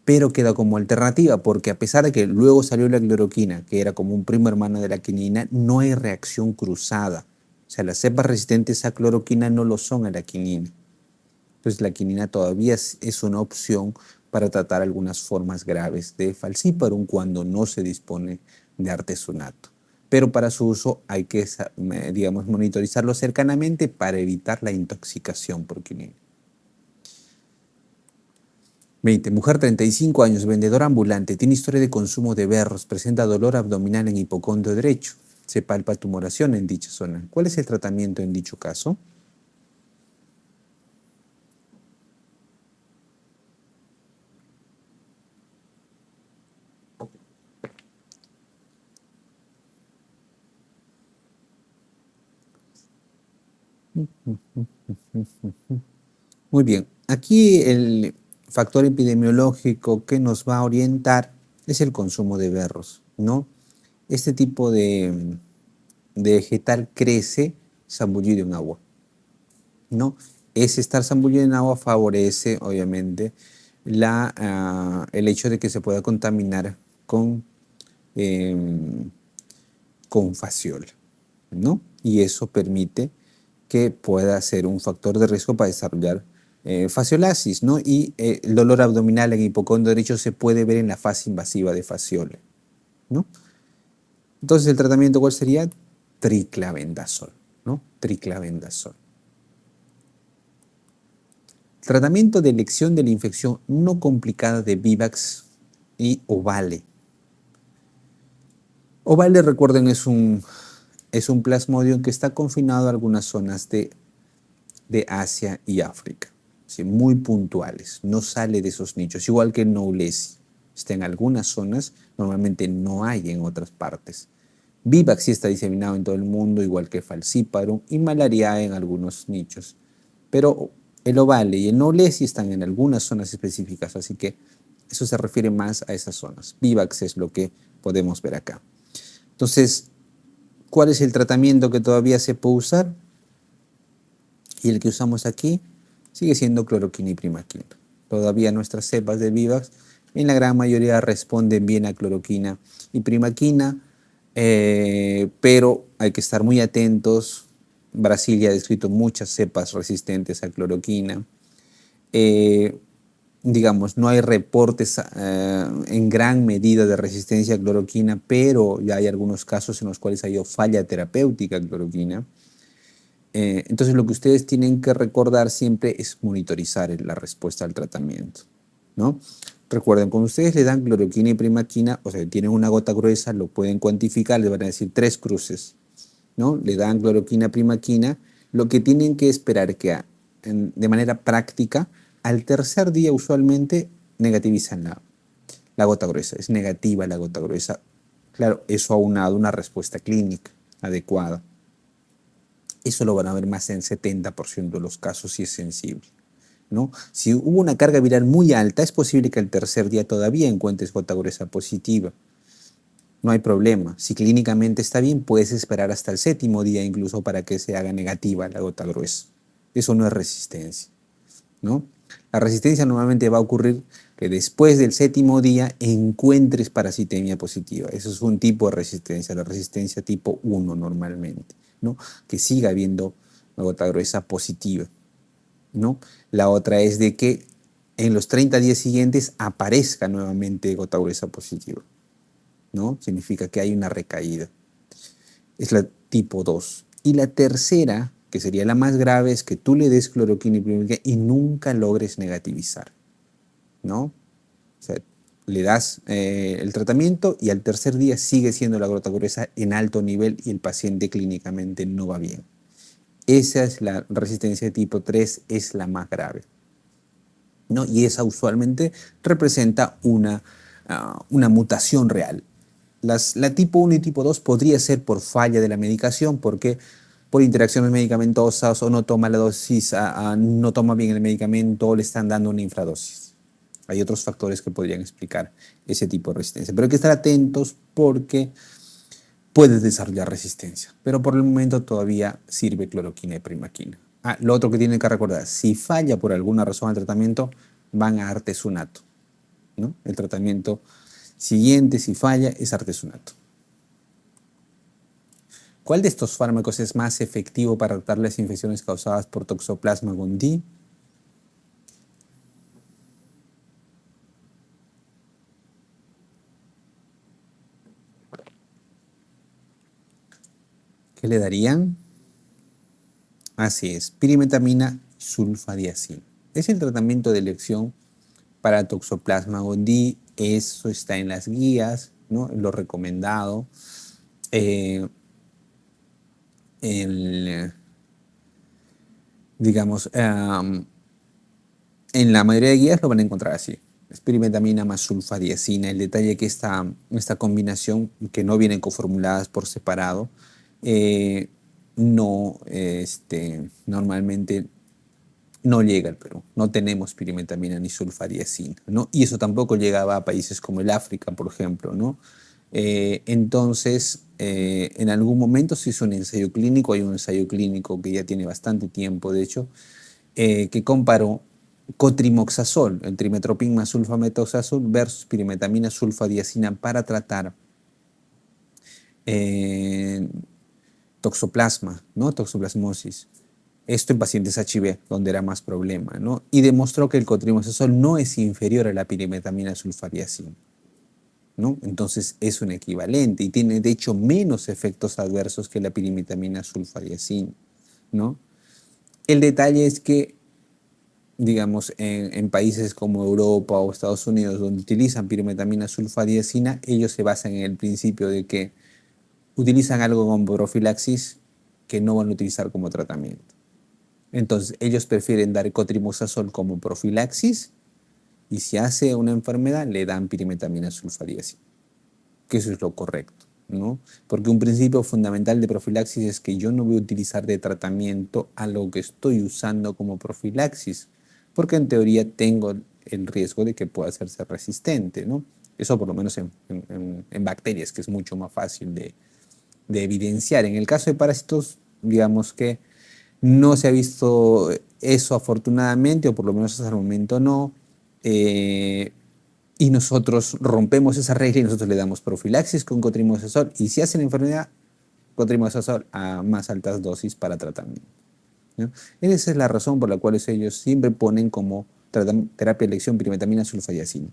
Speaker 1: pero queda como alternativa, porque a pesar de que luego salió la cloroquina, que era como un primo hermano de la quinina, no hay reacción cruzada. O sea, las cepas resistentes a cloroquina no lo son a la quinina. Entonces la quinina todavía es una opción para tratar algunas formas graves de falciparum cuando no se dispone de artesunato. Pero para su uso hay que, digamos, monitorizarlo cercanamente para evitar la intoxicación por quinina. 20. Mujer, 35 años, vendedora ambulante, tiene historia de consumo de berros, presenta dolor abdominal en hipocondrio derecho. Se palpa tumoración en dicha zona. ¿Cuál es el tratamiento en dicho caso? Muy bien. Aquí el factor epidemiológico que nos va a orientar es el consumo de berros, ¿no? Este tipo de vegetal crece zambullido en agua, ¿no? Ese estar zambullido en agua favorece, obviamente, el hecho de que se pueda contaminar em, con fasciola, ¿no? Y eso permite que pueda ser un factor de riesgo para desarrollar fasciolasis, ¿no? Y el dolor abdominal en hipocondrio derecho se puede ver en la fase invasiva de fasciola, ¿no? Entonces, ¿el tratamiento cuál sería? Triclavendazol, ¿no? Triclavendazol. Tratamiento de elección de la infección no complicada de Vivax y Ovale. Ovale, recuerden, es un plasmodium que está confinado a algunas zonas de Asia y África, ¿sí? Muy puntuales, no sale de esos nichos, igual que el Knowlesi. Está en algunas zonas, normalmente no hay en otras partes. Vivax sí está diseminado en todo el mundo, igual que Falciparum y Malaria en algunos nichos. Pero el Ovale y el Knowlesi están en algunas zonas específicas, así que eso se refiere más a esas zonas. Vivax es lo que podemos ver acá. Entonces, ¿Cuál es el tratamiento que todavía se puede usar? Y el que usamos aquí sigue siendo cloroquina y primaquina. Todavía nuestras cepas de Vivax en la gran mayoría responden bien a cloroquina y primaquina, pero hay que estar muy atentos. Brasil ya ha descrito muchas cepas resistentes a cloroquina. Eh, digamos, no hay reportes en gran medida de resistencia a cloroquina, pero ya hay algunos casos en los cuales ha habido falla terapéutica a cloroquina. Entonces lo que ustedes tienen que recordar siempre es monitorizar la respuesta al tratamiento, ¿no? Recuerden, cuando ustedes le dan cloroquina y primaquina, o sea, tienen una gota gruesa, lo pueden cuantificar, les van a decir 3 cruces, ¿no? Le dan cloroquina, primaquina, lo que tienen que esperar que de manera práctica, al tercer día usualmente negativizan la gota gruesa, es negativa la gota gruesa. Claro, eso aunado a una respuesta clínica adecuada. Eso lo van a ver más en 70% de los casos si es sensible, ¿no? Si hubo una carga viral muy alta, es posible que al tercer día todavía encuentres gota gruesa positiva. No hay problema. Si clínicamente está bien, puedes esperar hasta el séptimo día incluso para que se haga negativa la gota gruesa. Eso no es resistencia, ¿no? La resistencia normalmente va a ocurrir que después del séptimo día encuentres parasitemia positiva. Eso es un tipo de resistencia, la resistencia tipo 1 normalmente, ¿no? Que siga habiendo una gota gruesa positiva, ¿no? La otra es de que en los 30 días siguientes aparezca nuevamente gota gruesa positiva, ¿no? Significa que hay una recaída. Es la tipo 2. Y la tercera, que sería la más grave, es que tú le des cloroquina y primaquina y nunca logres negativizar, ¿no? O sea, le das el tratamiento y al tercer día sigue siendo la gota gruesa en alto nivel y el paciente clínicamente no va bien. Esa es la resistencia de tipo 3, es la más grave, ¿no? Y esa usualmente representa una mutación real. La tipo 1 y tipo 2 podría ser por falla de la medicación, porque por interacciones medicamentosas o no toma la dosis, no toma bien el medicamento o le están dando una infradosis. Hay otros factores que podrían explicar ese tipo de resistencia, pero hay que estar atentos porque puedes desarrollar resistencia, pero por el momento todavía sirve cloroquina y primaquina. Lo otro que tienen que recordar, si falla por alguna razón el tratamiento, van a artesunato, ¿no? El tratamiento siguiente, si falla, es artesunato. ¿Cuál de estos fármacos es más efectivo para tratar las infecciones causadas por Toxoplasma gondii? ¿Qué le darían? Así es, pirimetamina y sulfadiazina. Es el tratamiento de elección para Toxoplasma gondii. Eso está en las guías, ¿no? Lo recomendado. Eh, el, digamos, en la mayoría de guías lo van a encontrar así. Pirimetamina más sulfadiazina. El detalle es que esta combinación, que no vienen coformuladas por separado, no, normalmente no llega al Perú. No tenemos pirimetamina ni sulfadiazina, ¿no? Y eso tampoco llegaba a países como el África, por ejemplo, ¿no? Entonces, en algún momento se hizo un ensayo clínico, hay un ensayo clínico que ya tiene bastante tiempo, de hecho, que comparó cotrimoxazol, el trimetoprim más sulfamethoxazol versus pirimetamina sulfadiazina para tratar eh, toxoplasma, ¿no? Toxoplasmosis. Esto en pacientes HIV, donde era más problema, ¿no? Y demostró que el cotrimoxazol no es inferior a la pirimetamina sulfadiazina, ¿no? Entonces es un equivalente y tiene de hecho menos efectos adversos que la pirimetamina sulfadiazina, ¿no? El detalle es que, digamos, en países como Europa o Estados Unidos, donde utilizan pirimetamina sulfadiazina, ellos se basan en el principio de que utilizan algo como profilaxis que no van a utilizar como tratamiento. Entonces, ellos prefieren dar cotrimoxazol como profilaxis y si hace una enfermedad, le dan pirimetamina sulfadiazina, que eso es lo correcto, ¿no? Porque un principio fundamental de profilaxis es que yo no voy a utilizar de tratamiento a lo que estoy usando como profilaxis, porque en teoría tengo el riesgo de que pueda hacerse resistente, ¿no? Eso por lo menos en bacterias, que es mucho más fácil de evidenciar. En el caso de parásitos, digamos que no se ha visto eso afortunadamente, o por lo menos hasta el momento no. Y nosotros rompemos esa regla y nosotros le damos profilaxis con cotrimazosol. Y si hacen enfermedad, cotrimazosol a más altas dosis para tratamiento, ¿no? Esa es la razón por la cual ellos siempre ponen como terapia de elección pirimetamina sulfadiazina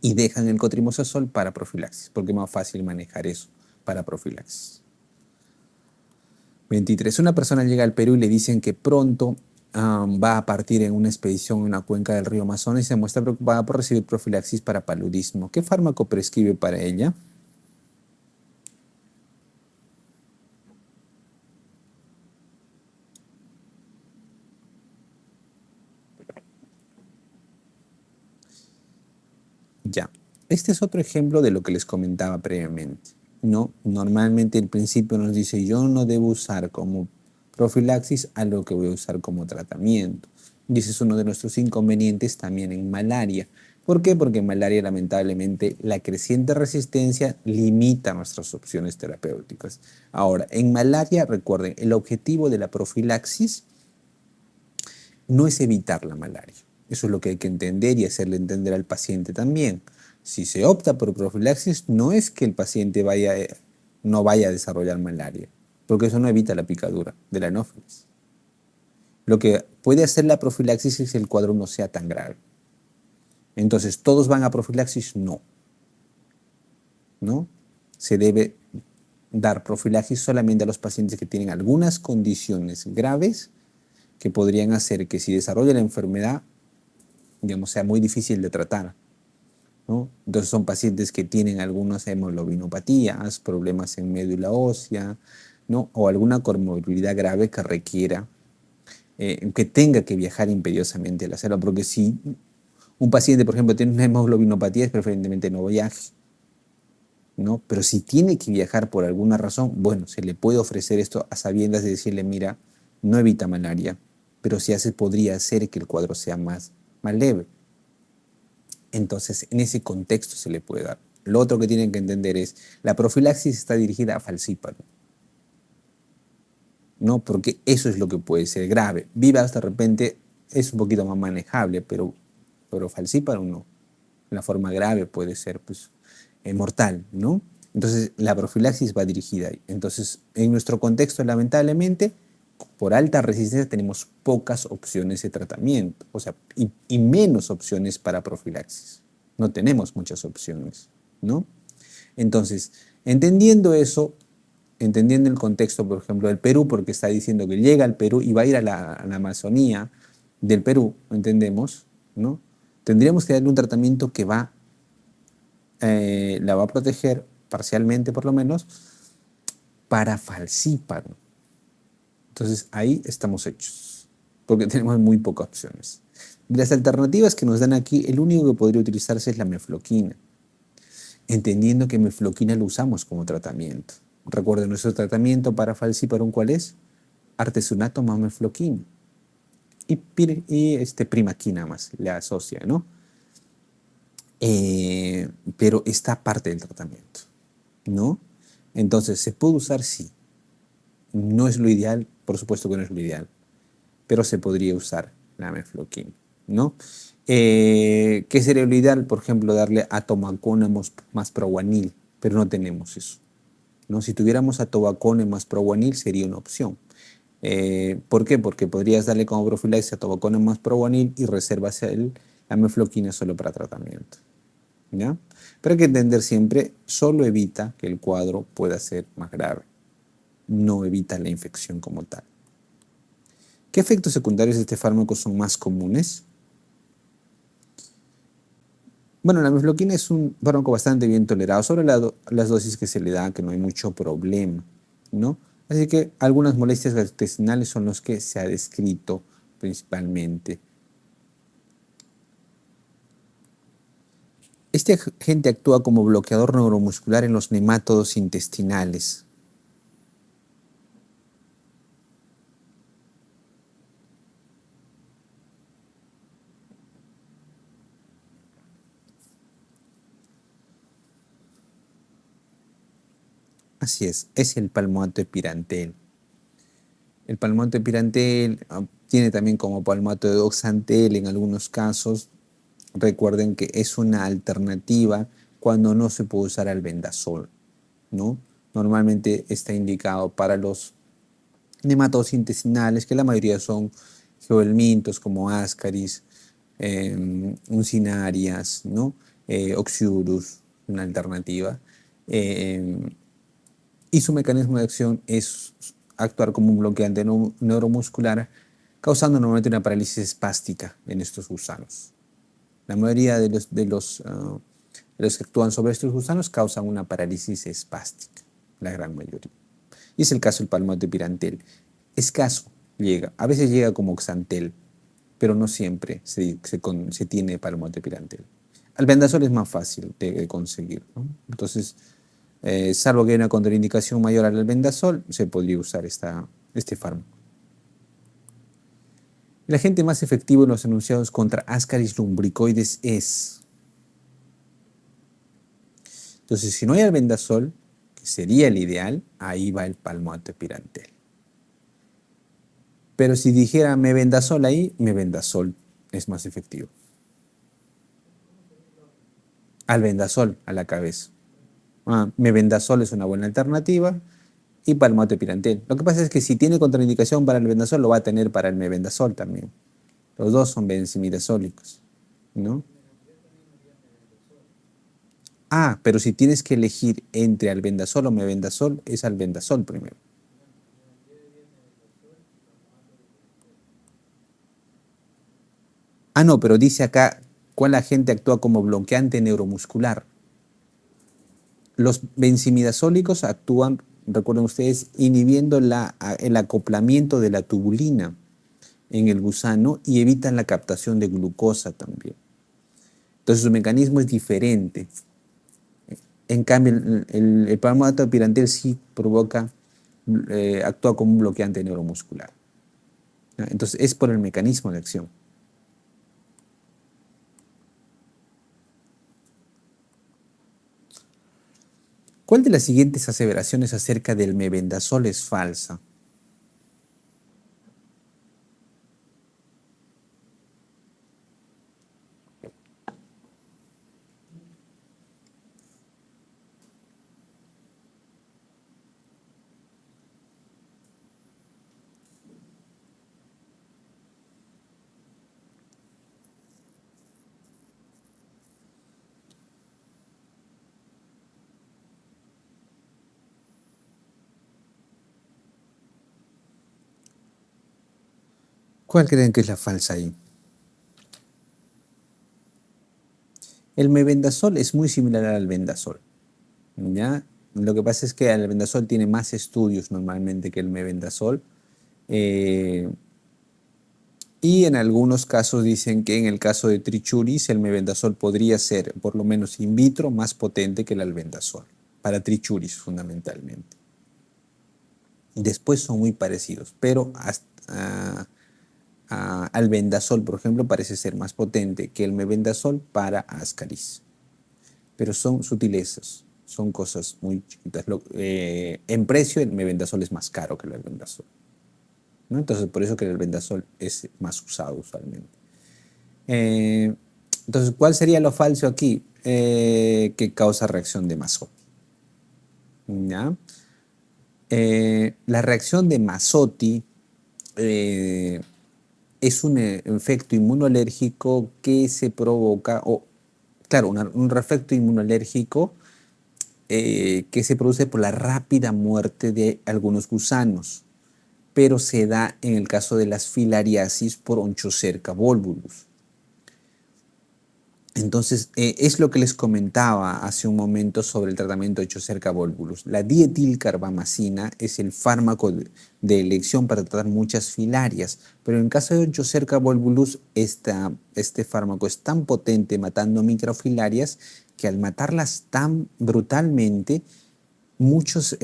Speaker 1: y dejan el cotrimazosol para profilaxis, porque es más fácil manejar eso para profilaxis. 23. Una persona llega al Perú y le dicen que pronto va a partir en una expedición en la cuenca del río Amazonas y se muestra preocupada por recibir profilaxis para paludismo. ¿Qué fármaco prescribe para ella? Ya. Este es otro ejemplo de lo que les comentaba previamente, ¿no? Normalmente el principio nos dice yo no debo usar como profilaxis algo que voy a usar como tratamiento. Y ese es uno de nuestros inconvenientes también en malaria. ¿Por qué? Porque en malaria lamentablemente la creciente resistencia limita nuestras opciones terapéuticas. Ahora, en malaria, recuerden, el objetivo de la profilaxis no es evitar la malaria. Eso es lo que hay que entender y hacerle entender al paciente también. Si se opta por profilaxis, no es que el paciente no vaya a desarrollar malaria, porque eso no evita la picadura de la anófeles. Lo que puede hacer la profilaxis es que el cuadro no sea tan grave. Entonces, ¿todos van a profilaxis? No. ¿No? Se debe dar profilaxis solamente a los pacientes que tienen algunas condiciones graves que podrían hacer que si desarrolla la enfermedad, digamos, sea muy difícil de tratar, ¿no? Entonces son pacientes que tienen algunas hemoglobinopatías, problemas en médula ósea, ¿no? O alguna comorbilidad grave que requiera, que tenga que viajar imperiosamente a la selva, porque si un paciente, por ejemplo, tiene una hemoglobinopatía, es preferentemente no viaje, ¿no? Pero si tiene que viajar por alguna razón, bueno, se le puede ofrecer esto a sabiendas de decirle, mira, no evita malaria, pero si hace podría hacer que el cuadro sea más leve. Entonces, en ese contexto se le puede dar. Lo otro que tienen que entender es, la profilaxis está dirigida a falciparum, ¿no? Porque eso es lo que puede ser grave. Vivas de repente es un poquito más manejable, pero falciparum no. La forma grave puede ser pues, mortal, ¿no? Entonces, la profilaxis va dirigida ahí. Entonces, en nuestro contexto, lamentablemente, por alta resistencia tenemos pocas opciones de tratamiento, o sea, y menos opciones para profilaxis. No tenemos muchas opciones, ¿no? Entonces, entendiendo eso, entendiendo el contexto, por ejemplo, del Perú, porque está diciendo que llega al Perú y va a ir a la Amazonía del Perú, entendemos, ¿no? Tendríamos que darle un tratamiento que la va a proteger parcialmente, por lo menos, para falciparum. Entonces ahí estamos hechos, porque tenemos muy pocas opciones. De las alternativas que nos dan aquí, el único que podría utilizarse es la mefloquina, entendiendo que mefloquina lo usamos como tratamiento. Recuerden, nuestro tratamiento para falciparum, ¿cuál es? Artesunato más mefloquina. Y primaquina más le asocia, ¿no? Pero está parte del tratamiento, ¿no? Entonces, ¿se puede usar? Sí. No es lo ideal, por supuesto que no es lo ideal, pero se podría usar la mefloquina, ¿no? ¿Qué sería lo ideal? Por ejemplo, darle atomacona más proguanil, pero no tenemos eso, ¿no? Si tuviéramos atobacona más proguanil sería una opción. ¿Por qué? Porque podrías darle como profilaxis atobacona más proguanil y reservas la mefloquina solo para tratamiento, ¿ya? Pero hay que entender siempre, solo evita que el cuadro pueda ser más grave, no evita la infección como tal. ¿Qué efectos secundarios de este fármaco son más comunes? Bueno, la mefloquina es un fármaco bastante bien tolerado, sobre las dosis que se le da, que no hay mucho problema, ¿no? Así que algunas molestias gastrointestinales son los que se ha descrito principalmente. Este agente actúa como bloqueador neuromuscular en los nemátodos intestinales. Así es el palmato epirantel. El palmato epirantel tiene también como palmato de oxantel en algunos casos. Recuerden que es una alternativa cuando no se puede usar albendazol, ¿no? Normalmente está indicado para los nematodos intestinales, que la mayoría son geohelmintos como Ascaris, uncinarias, ¿no? Oxyurus, una alternativa. Eh, y su mecanismo de acción es actuar como un bloqueante neuromuscular, causando normalmente una parálisis espástica en estos gusanos. La mayoría de los que actúan sobre estos gusanos causan una parálisis espástica, la gran mayoría. Y es el caso del palmato epirantel. Escaso llega, a veces llega como oxantel, pero no siempre se tiene palmato epirantel. Albendazol es más fácil de conseguir, ¿no? Entonces, salvo que haya una contraindicación mayor al albendazol, se podría usar este fármaco. El agente más efectivo en los enunciados contra Ascaris lumbricoides es. Entonces, si no hay albendazol, que sería el ideal, ahí va el palmato epirantel. Pero si dijera mebendazol ahí, mebendazol es más efectivo. Albendazol a la cabeza. Mebendazol es una buena alternativa y palmato epirantel. Lo que pasa es que si tiene contraindicación para el albendazol, lo va a tener para el mebendazol también. Los dos son benzimidazólicos, ¿no? Pero si tienes que elegir entre albendazol o mebendazol, es albendazol primero. No, pero dice acá cuál agente actúa como bloqueante neuromuscular. Los benzimidazólicos actúan, recuerden ustedes, inhibiendo el acoplamiento de la tubulina en el gusano y evitan la captación de glucosa también. Entonces su mecanismo es diferente. En cambio, el palmato epirantel sí actúa como un bloqueante neuromuscular. Entonces es por el mecanismo de acción. ¿Cuál de las siguientes aseveraciones acerca del mebendazol es falsa? ¿Cuál creen que es la falsa ahí? El mebendazol es muy similar al albendazol, ¿ya? Lo que pasa es que el albendazol tiene más estudios normalmente que el mebendazol. Y en algunos casos dicen que en el caso de trichuris el mebendazol podría ser, por lo menos in vitro, más potente que el albendazol, para trichuris fundamentalmente. Después son muy parecidos, pero albendazol, por ejemplo, parece ser más potente que el mebendazol para Ascaris. Pero son sutilezas, son cosas muy chiquitas. En precio el mebendazol es más caro que el albendazol, ¿no? Entonces, por eso que el albendazol es más usado usualmente. Entonces, ¿cuál sería lo falso aquí? Que causa reacción de Massot. ¿Ya? La reacción de Mazzotti es un efecto inmunológico que se provoca, claro, un efecto inmunológico que se produce por la rápida muerte de algunos gusanos, pero se da en el caso de las filariasis por Onchocerca volvulus. Entonces, es lo que les comentaba hace un momento sobre el tratamiento de Onchocerca volvulus. La dietilcarbamazina es el fármaco de elección para tratar muchas filarias, pero en el caso de Onchocerca volvulus, este fármaco es tan potente matando microfilarias que al matarlas tan brutalmente, muchos,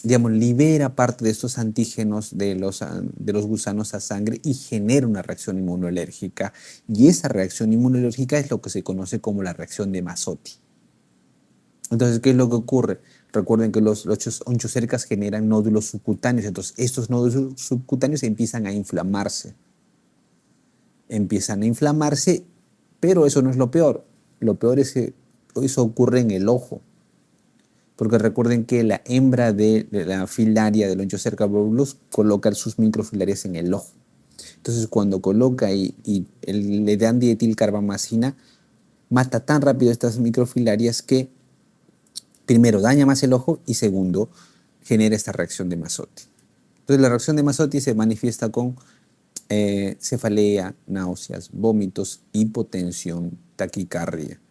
Speaker 1: libera parte de estos antígenos de los gusanos a sangre y genera una reacción inmunológica. Y esa reacción inmunológica es lo que se conoce como la reacción de Mazzotti. Entonces, ¿qué es lo que ocurre? Recuerden que los onchocercas generan nódulos subcutáneos, entonces estos nódulos subcutáneos empiezan a inflamarse. Pero eso no es lo peor. Lo peor es que eso ocurre en el ojo. Porque recuerden que la hembra de la filaria del onchocerca volvulus coloca sus microfilarias en el ojo. Entonces cuando coloca le dan dietilcarbamazina, mata tan rápido estas microfilarias que primero daña más el ojo y segundo genera esta reacción de Masotti. Entonces la reacción de Masotti se manifiesta con cefalea, náuseas, vómitos, hipotensión, taquicardia,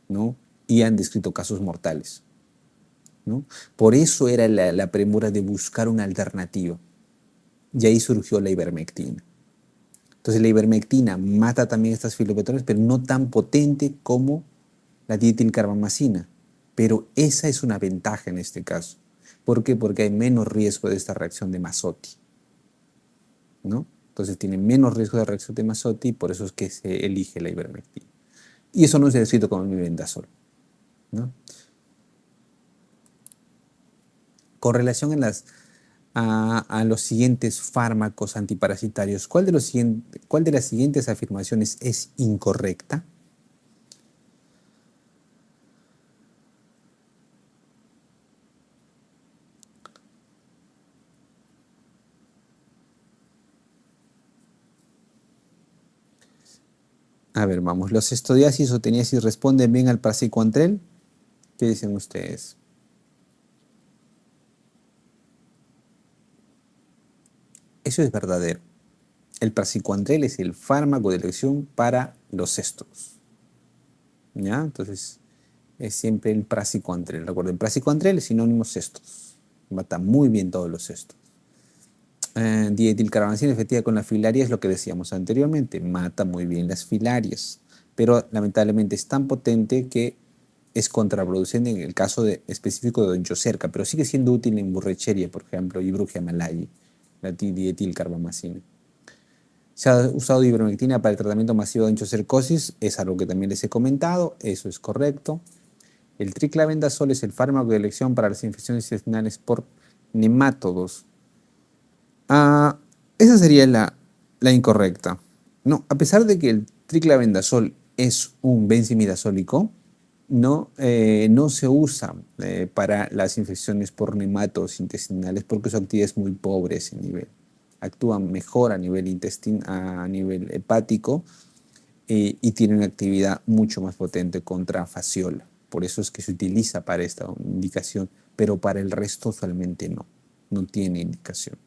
Speaker 1: ¿no? Y han descrito casos mortales, ¿no? Por eso era la premura de buscar una alternativa. Y ahí surgió la ivermectina. Entonces la ivermectina mata también estas filopetones, pero no tan potente como la dietilcarbamazina. Pero esa es una ventaja en este caso. ¿Por qué? Porque hay menos riesgo de esta reacción de Masotti, ¿no? Entonces tiene menos riesgo de reacción de Masotti y por eso es que se elige la ivermectina. Y eso no es descrito como mebendazol, ¿no? Con relación a los siguientes fármacos antiparasitarios, ¿cuál de las siguientes afirmaciones es incorrecta? A ver, vamos. ¿Los estodiasis o teniasis responden bien al praziquantel? ¿Qué dicen ustedes? Eso es verdadero. El praziquantel es el fármaco de elección para los cestos. ¿Ya? Entonces, es siempre el praziquantel. Recuerden, praziquantel es sinónimo cestos. Mata muy bien todos los cestos. Dietilcarbamazina efectiva con la filaria es lo que decíamos anteriormente. Mata muy bien las filarias. Pero lamentablemente es tan potente que es contraproducente en el caso específico de onchocerca, pero sigue siendo útil en Burrecheria, por ejemplo, y Brugia malayi, la dietilcarbamazina. Se ha usado ivermectina para el tratamiento masivo de onchocercosis, es algo que también les he comentado, eso es correcto. El triclavendazol es el fármaco de elección para las infecciones intestinales por nemátodos. Esa sería la incorrecta. No, a pesar de que el triclavendazol es un benzimidazólico, no se usa para las infecciones por nematodos intestinales porque su actividad es muy pobre ese nivel. Actúa mejor a nivel a nivel hepático y tiene una actividad mucho más potente contra fasciola. Por eso es que se utiliza para esta indicación, pero para el resto usualmente no tiene indicación.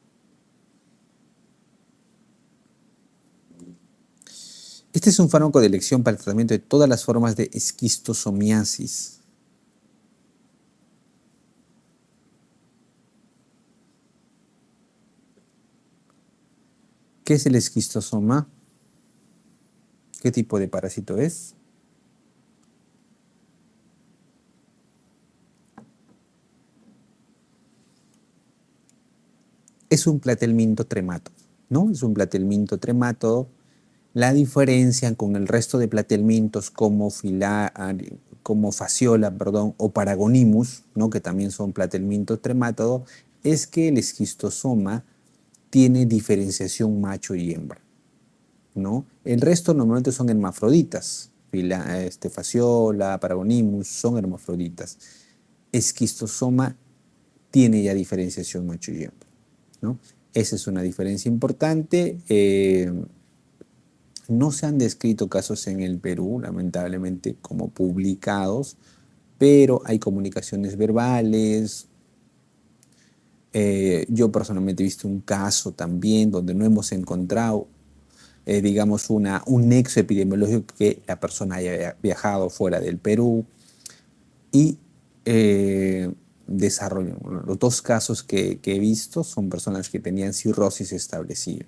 Speaker 1: Este es un fármaco de elección para el tratamiento de todas las formas de esquistosomiasis. ¿Qué es el esquistosoma? ¿Qué tipo de parásito es? Es un platelminto tremátodo, ¿no? Es un platelminto tremátodo. La diferencia con el resto de platelmintos como fasciola, o paragonimus, ¿no? Que también son platelmintos tremátodo, es que el esquistosoma tiene diferenciación macho y hembra, ¿no? El resto normalmente son hermafroditas. Fasciola, paragonimus son hermafroditas. Esquistosoma tiene ya diferenciación macho y hembra, ¿no? Esa es una diferencia importante. No se han descrito casos en el Perú, lamentablemente, como publicados, pero hay comunicaciones verbales. Yo personalmente he visto un caso también donde no hemos encontrado, digamos, un nexo epidemiológico que la persona haya viajado fuera del Perú y desarrollo. Los dos casos que he visto son personas que tenían cirrosis establecida,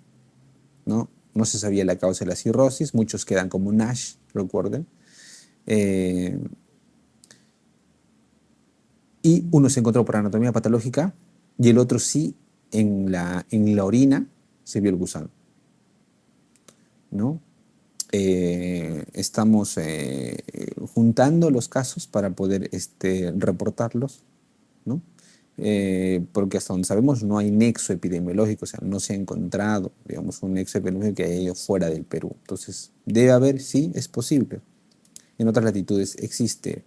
Speaker 1: ¿no? No se sabía la causa de la cirrosis, muchos quedan como NASH, recuerden. Y uno se encontró por anatomía patológica y el otro sí, en la orina se vio el gusano, ¿no? Estamos juntando los casos para poder reportarlos, ¿no? porque hasta donde sabemos no hay nexo epidemiológico, o sea, no se ha encontrado, digamos, un nexo epidemiológico que haya ido fuera del Perú. Entonces, debe haber, sí, es posible. En otras latitudes existe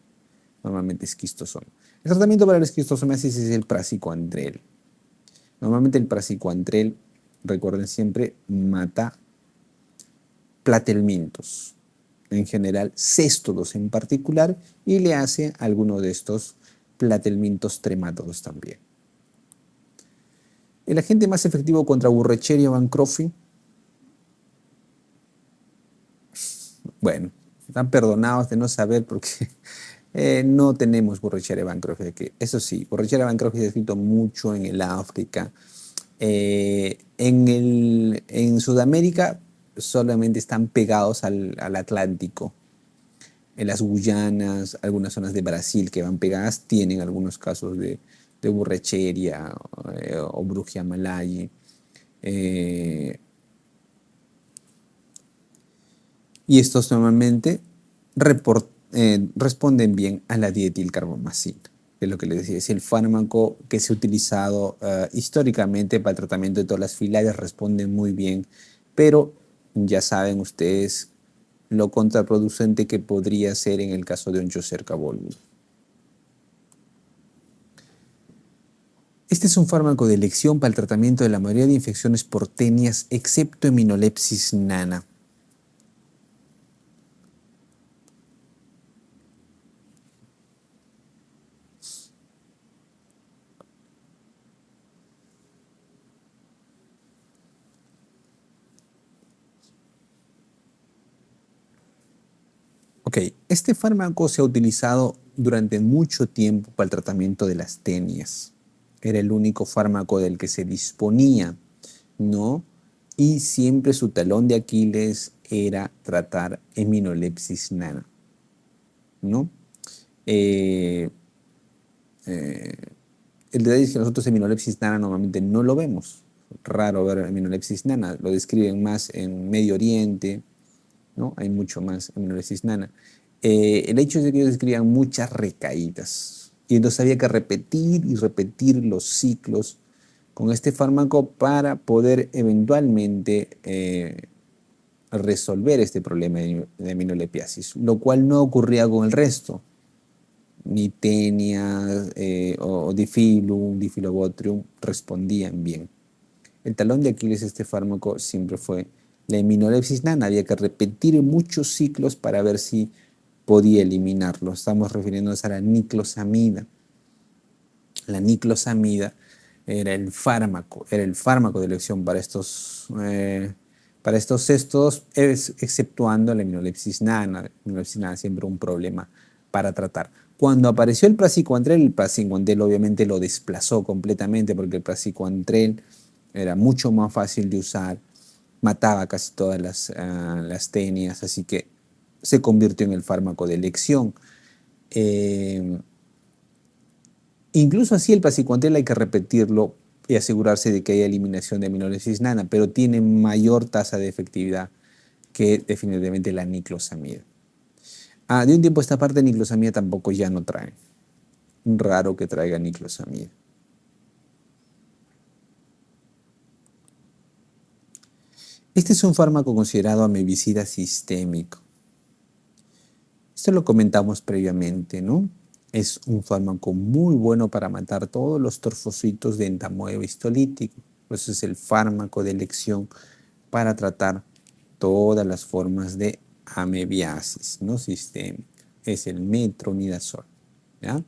Speaker 1: normalmente esquistosoma. El tratamiento para la esquistosomiasis es el praziquantel. Normalmente el praziquantel, recuerden siempre, mata platelmintos, en general céstodos en particular, y le hace alguno de estos platelmintos tremátodos también. El agente más efectivo contra Burrecheriia bancrofi, bueno, están perdonados de no saber porque no tenemos Burrecheriia bancrofi aquí. Eso sí, Burrecheriia bancrofi se ha escrito mucho en el África. En Sudamérica solamente están pegados al Atlántico. En las Guyanas, algunas zonas de Brasil que van pegadas tienen algunos casos de Burrecheriia o Brugia malayi. Y estos normalmente responden bien a la dietilcarbamazina, que es lo que les decía, es el fármaco que se ha utilizado históricamente para el tratamiento de todas las filarias, responde muy bien, pero ya saben ustedes lo contraproducente que podría ser en el caso de Onchocerca volui. Este es un fármaco de elección para el tratamiento de la mayoría de infecciones por tenias, excepto Heminolepsis nana. Ok, este fármaco se ha utilizado durante mucho tiempo para el tratamiento de las tenias. Era el único fármaco del que se disponía, ¿no? Y siempre su talón de Aquiles era tratar Heminolepsis nana, ¿no? Eh, eh, el detalle es que nosotros Heminolepsis nana normalmente no lo vemos. Raro ver Heminolepsis nana, lo describen más en Medio Oriente, ¿no? Hay mucho más Heminolepsis nana. El hecho es de que ellos escribían muchas recaídas y entonces había que repetir y repetir los ciclos con este fármaco para poder eventualmente resolver este problema de aminolepiasis, lo cual no ocurría con el resto, ni tenia o difilum, difilobotrium respondían bien. El talón de Aquiles de este fármaco siempre fue la heminolepsis nana. Había que repetir muchos ciclos para ver si podía eliminarlo. Estamos refiriéndonos a la niclosamida. La niclosamida era el fármaco de elección para estos cestos, exceptuando la heminolepsis nana. La heminolepsis nana siempre un problema para tratar. Cuando apareció el praziquantel obviamente lo desplazó completamente porque el praziquantel era mucho más fácil de usar, mataba casi todas las tenias, así que se convirtió en el fármaco de elección. Incluso así el praziquantel hay que repetirlo y asegurarse de que haya eliminación de aminolepsis nana, pero tiene mayor tasa de efectividad que definitivamente la niclosamida. De un tiempo a esta parte niclosamida tampoco ya no trae. Raro que traiga niclosamida. Este es un fármaco considerado amebicida sistémico. Esto lo comentamos previamente, ¿no? Es un fármaco muy bueno para matar todos los trofocitos de entamoeba histolítico. Eso es el fármaco de elección para tratar todas las formas de amebiasis, ¿no? Sistémica. Es el metronidazol, ¿ya?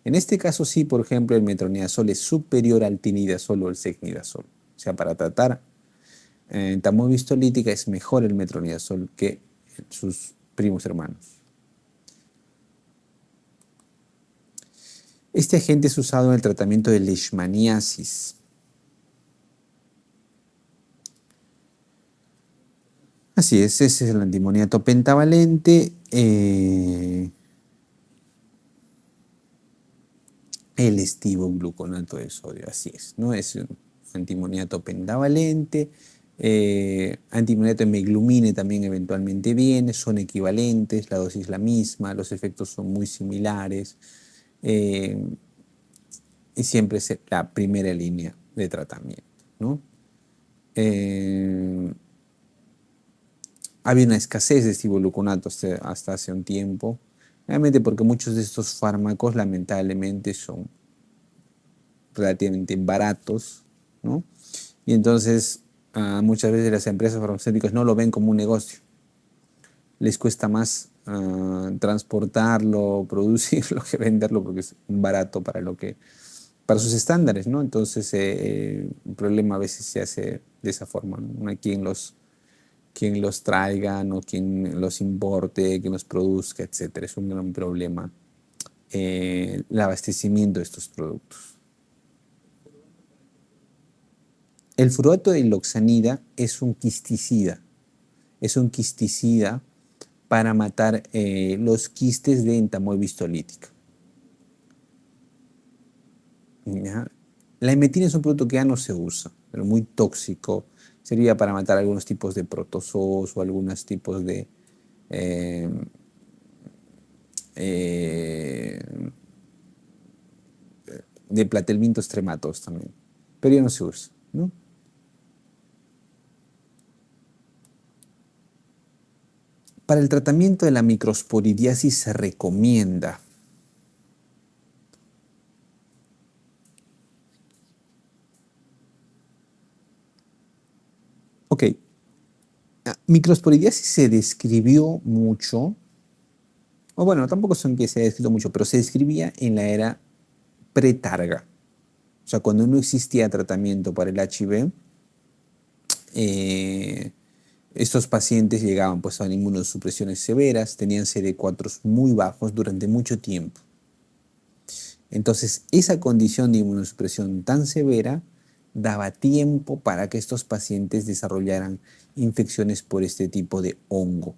Speaker 1: En este caso sí, por ejemplo, el metronidazol es superior al tinidazol o el secnidazol. O sea, para tratar entamoeba histolítica es mejor el metronidazol que sus primos hermanos. Este agente es usado en el tratamiento de leishmaniasis. Así es, ese es el antimoniato pentavalente. El estivogluconato de sodio, así es, ¿no? Es un antimoniato pentavalente. Antimoniato de meglumine también eventualmente viene, son equivalentes, la dosis es la misma, los efectos son muy similares. y siempre es la primera línea de tratamiento, ¿no? Había una escasez de civoluconato hasta hace un tiempo, realmente porque muchos de estos fármacos lamentablemente son relativamente baratos, ¿no? Y entonces muchas veces las empresas farmacéuticas no lo ven como un negocio. Les cuesta más transportarlo, producirlo, que venderlo porque es barato para sus estándares, ¿no? Entonces el problema a veces se hace de esa forma, ¿no? No hay quien los traiga, no quien los importe, quien los produzca, etcétera. Es un gran problema el abastecimiento de estos productos. El fluorato de loxanida es un quisticida. Es un quisticida para matar los quistes de entamoeba histolítica. ¿Ya? La emetina es un producto que ya no se usa, pero muy tóxico. Sería para matar algunos tipos de protozoos o algunos tipos eh, eh, de platelmintos trematos también. Pero ya no se usa, ¿no? Para el tratamiento de la microsporidiasis se recomienda. Ok, microsporidiasis se describió mucho, o bueno, tampoco son que se ha descrito mucho, pero se describía en la era pretarga. O sea, cuando no existía tratamiento para el HIV, eh, estos pacientes llegaban pues a inmunosupresiones severas, tenían CD4 muy bajos durante mucho tiempo. Entonces, esa condición de inmunosupresión tan severa daba tiempo para que estos pacientes desarrollaran infecciones por este tipo de hongo,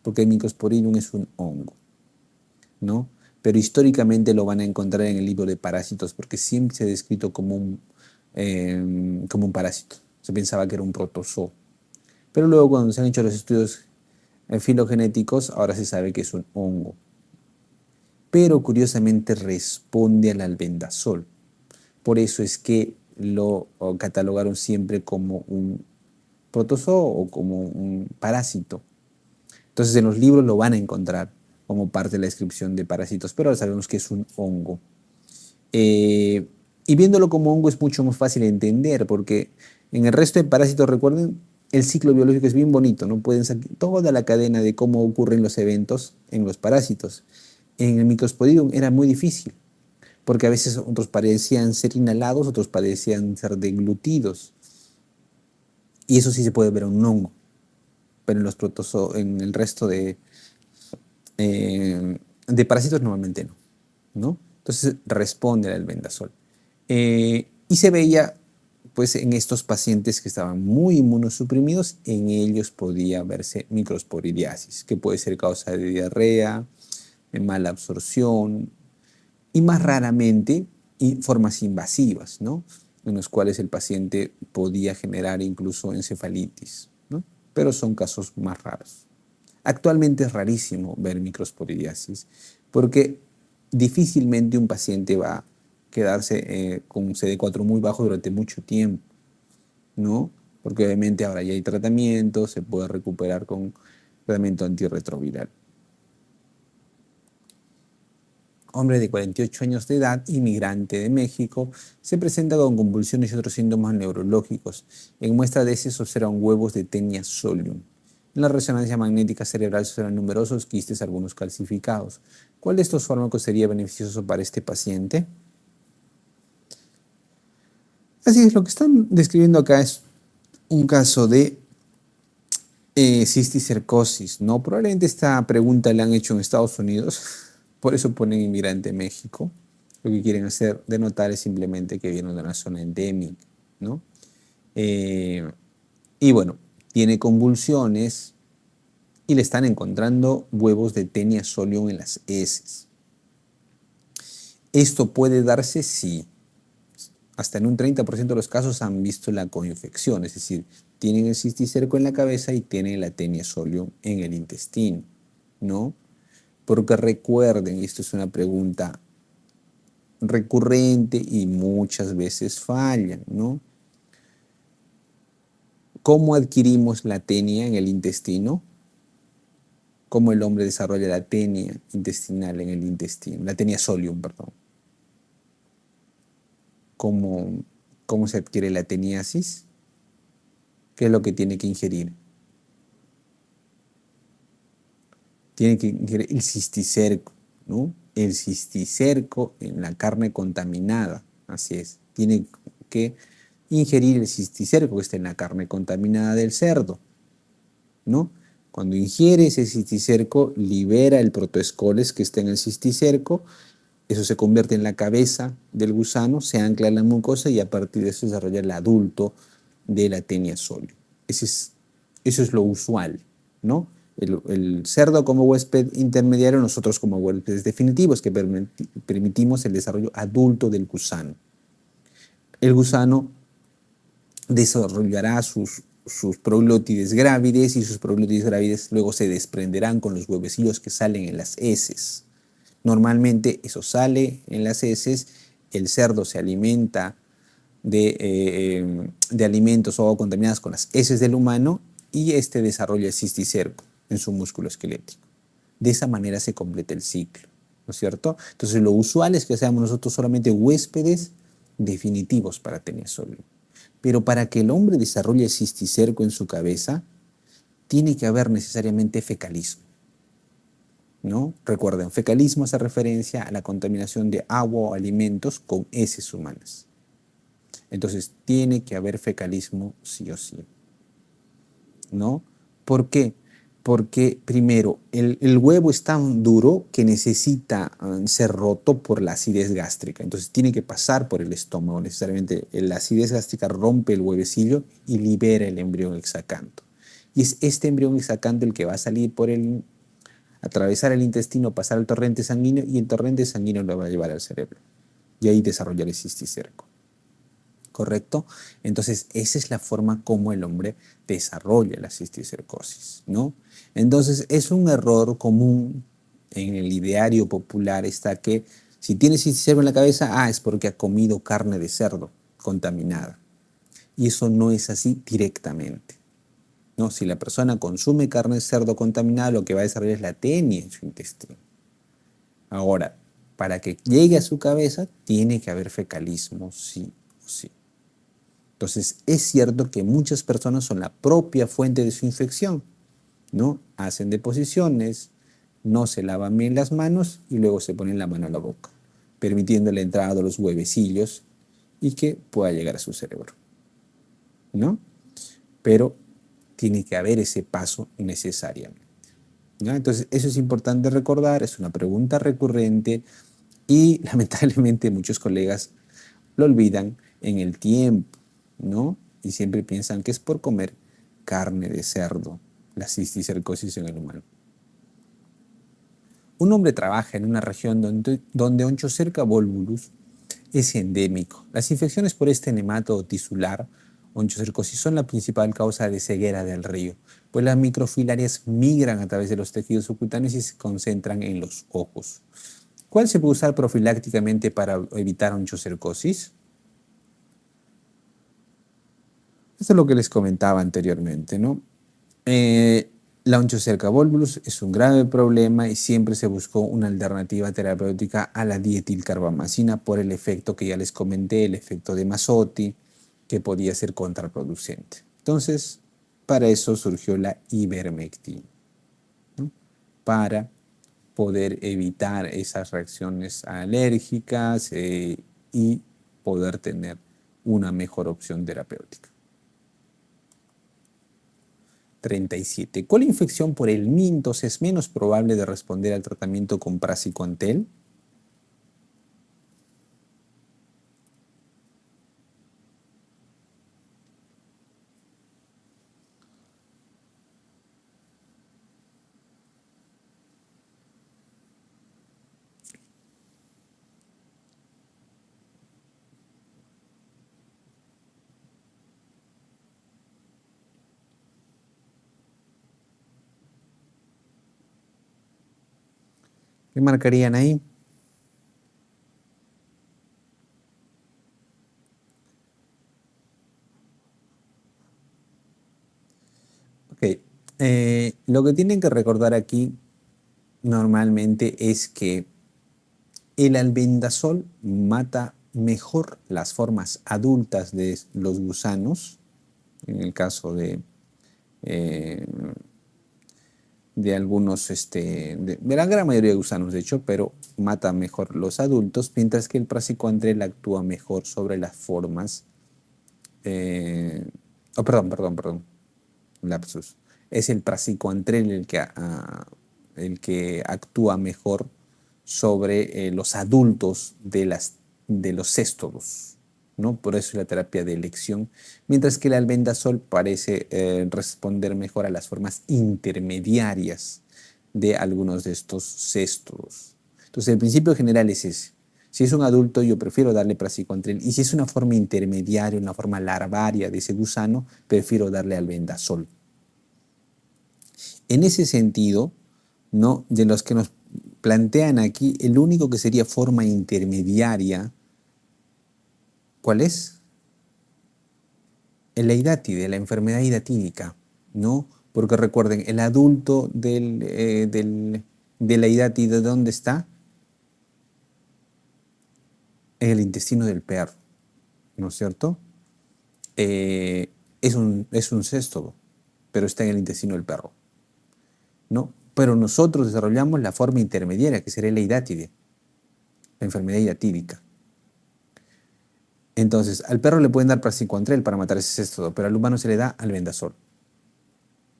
Speaker 1: porque el Mycosporidium es un hongo, ¿no? Pero históricamente lo van a encontrar en el libro de parásitos, porque siempre se ha descrito como un parásito. Se pensaba que era un protozoo. Pero luego cuando se han hecho los estudios filogenéticos, ahora se sabe que es un hongo. Pero curiosamente responde al albendazol. Por eso es que lo catalogaron siempre como un protozoo o como un parásito. Entonces en los libros lo van a encontrar como parte de la descripción de parásitos, pero ahora sabemos que es un hongo. Eh, y viéndolo como hongo es mucho más fácil de entender, porque en el resto de parásitos, recuerden, el ciclo biológico es bien bonito, ¿no? Pueden sacar toda la cadena de cómo ocurren los eventos en los parásitos. En el Mycosporidium era muy difícil, porque a veces otros parecían ser inhalados, otros parecían ser deglutidos. Y eso sí se puede ver en un hongo, pero en el resto de parásitos normalmente no, ¿no? Entonces responde al albendazol. Y se veía, pues, en estos pacientes que estaban muy inmunosuprimidos, en ellos podía verse microsporidiasis, que puede ser causa de diarrea, de mala absorción, y más raramente y formas invasivas, ¿no? En los cuales el paciente podía generar incluso encefalitis, ¿no? Pero son casos más raros. Actualmente es rarísimo ver microsporidiasis porque difícilmente un paciente va a quedarse con un CD4 muy bajo durante mucho tiempo, ¿no? Porque obviamente ahora ya hay tratamiento, se puede recuperar con tratamiento antirretroviral. Hombre de 48 años de edad, inmigrante de México, se presenta con convulsiones y otros síntomas neurológicos. En muestra de ese se observan huevos de Taenia solium. En la resonancia magnética cerebral se observan numerosos quistes, algunos calcificados. ¿Cuál de estos fármacos sería beneficioso para este paciente? Así es, lo que están describiendo acá es un caso de cisticercosis, ¿no? Probablemente esta pregunta la han hecho en Estados Unidos, por eso ponen inmigrante en México. Lo que quieren hacer, denotar es simplemente que viene de una zona endémica, ¿no? Y bueno, tiene convulsiones y le están encontrando huevos de Taenia solium en las heces. Esto puede darse si hasta en un 30% de los casos han visto la coinfección, es decir, tienen el cisticerco en la cabeza y tienen la Taenia solium en el intestino, ¿no? Porque recuerden, y esto es una pregunta recurrente y muchas veces fallan, ¿no? ¿Cómo adquirimos la tenia en el intestino? ¿Cómo el hombre desarrolla la tenia intestinal en el intestino? La tenia solium, perdón. ¿Cómo, cómo se adquiere la teniasis? ¿Qué es lo que tiene que ingerir? Tiene que ingerir el cisticerco, ¿no? El cisticerco en la carne contaminada, así es. Tiene que ingerir el cisticerco que está en la carne contaminada del cerdo, ¿no? Cuando ingiere ese cisticerco, libera el protoescoles que está en el cisticerco, eso se convierte en la cabeza del gusano, se ancla en la mucosa y a partir de eso se desarrolla el adulto de la tenia solium. Eso es lo usual, ¿no? El cerdo como huésped intermediario, nosotros como huéspedes definitivos que permitimos el desarrollo adulto del gusano. El gusano desarrollará sus proglótides grávides y sus proglótides grávides luego se desprenderán con los huevecillos que salen en las heces. Normalmente eso sale en las heces, el cerdo se alimenta de alimentos o contaminados con las heces del humano y este desarrolla el cisticerco en su músculo esquelético. De esa manera se completa el ciclo, ¿no es cierto? Entonces lo usual es que seamos nosotros solamente huéspedes definitivos para tener solium. Pero para que el hombre desarrolle el cisticerco en su cabeza, tiene que haber necesariamente fecalismo, ¿no? Recuerden, fecalismo hace referencia a la contaminación de agua o alimentos con heces humanas. Entonces, tiene que haber fecalismo sí o sí, ¿no? ¿Por qué? Porque primero, el huevo es tan duro que necesita ser roto por la acidez gástrica. Entonces tiene que pasar por el estómago. Necesariamente la acidez gástrica rompe el huevecillo y libera el embrión hexacanto. Y es este embrión hexacanto el que va a salir atravesar el intestino, pasar al torrente sanguíneo y el torrente sanguíneo lo va a llevar al cerebro. Y ahí desarrollar el cisticerco. ¿Correcto? Entonces, esa es la forma como el hombre desarrolla la cisticercosis, ¿no? Entonces, es un error común en el ideario popular está que si tiene cisticerco en la cabeza, es porque ha comido carne de cerdo contaminada. Y eso no es así directamente, ¿no? Si la persona consume carne de cerdo contaminada, lo que va a desarrollar es la tenia en su intestino. Ahora, para que llegue a su cabeza, tiene que haber fecalismo, sí o sí. Entonces, es cierto que muchas personas son la propia fuente de su infección, ¿no? Hacen deposiciones, no se lavan bien las manos y luego se ponen la mano a la boca, permitiendo la entrada de los huevecillos y que pueda llegar a su cerebro, ¿no? Pero tiene que haber ese paso necesariamente, ¿no? Entonces, eso es importante recordar, es una pregunta recurrente y lamentablemente muchos colegas lo olvidan en el tiempo, ¿no? Y siempre piensan que es por comer carne de cerdo, la cisticercosis en el humano. Un hombre trabaja en una región donde Onchocerca volvulus es endémico. Las infecciones por este nematodo tisular, onchocercosis, son la principal causa de ceguera del río, pues las microfilarias migran a través de los tejidos subcutáneos y se concentran en los ojos. ¿Cuál se puede usar profilácticamente para evitar onchocercosis? Esto es lo que les comentaba anteriormente, ¿no? La onchocerca volvulus es un grave problema y siempre se buscó una alternativa terapéutica a la dietilcarbamazina por el efecto que ya les comenté, el efecto de Masotti, que podía ser contraproducente. Entonces, para eso surgió la ivermectina, ¿no? Para poder evitar esas reacciones alérgicas y poder tener una mejor opción terapéutica. 37. ¿Cuál infección por el mintos es menos probable de responder al tratamiento con praziquantel? ¿Qué marcarían ahí? Lo que tienen que recordar aquí normalmente es que el albendazol mata mejor las formas adultas de los gusanos, en el caso eh, de algunos, de la gran mayoría de gusanos, de hecho, pero mata mejor los adultos, mientras que el praziquantel actúa mejor sobre las formas. Perdón, lapsus. Es el praziquantel el que actúa mejor sobre los adultos de los céstodos, ¿no? Por eso es la terapia de elección, mientras que el albendazol parece responder mejor a las formas intermediarias de algunos de estos céstodos. Entonces, el principio general es ese. Si es un adulto, yo prefiero darle praziquantel, y si es una forma intermediaria, una forma larvaria de ese gusano, prefiero darle albendazol. En ese sentido, ¿no? De los que nos plantean aquí, el único que sería forma intermediaria, ¿cuál es? La hidátide, la enfermedad hidatídica, ¿no? Porque recuerden, el adulto de la hidátide, ¿dónde está? En el intestino del perro, ¿no es cierto? Es un céstodo, pero está en el intestino del perro, ¿no? Pero nosotros desarrollamos la forma intermediaria, que sería la hidátide, la enfermedad hidatídica. Entonces, al perro le pueden dar praziquantel para matar ese céstodo, pero al humano se le da albendazol,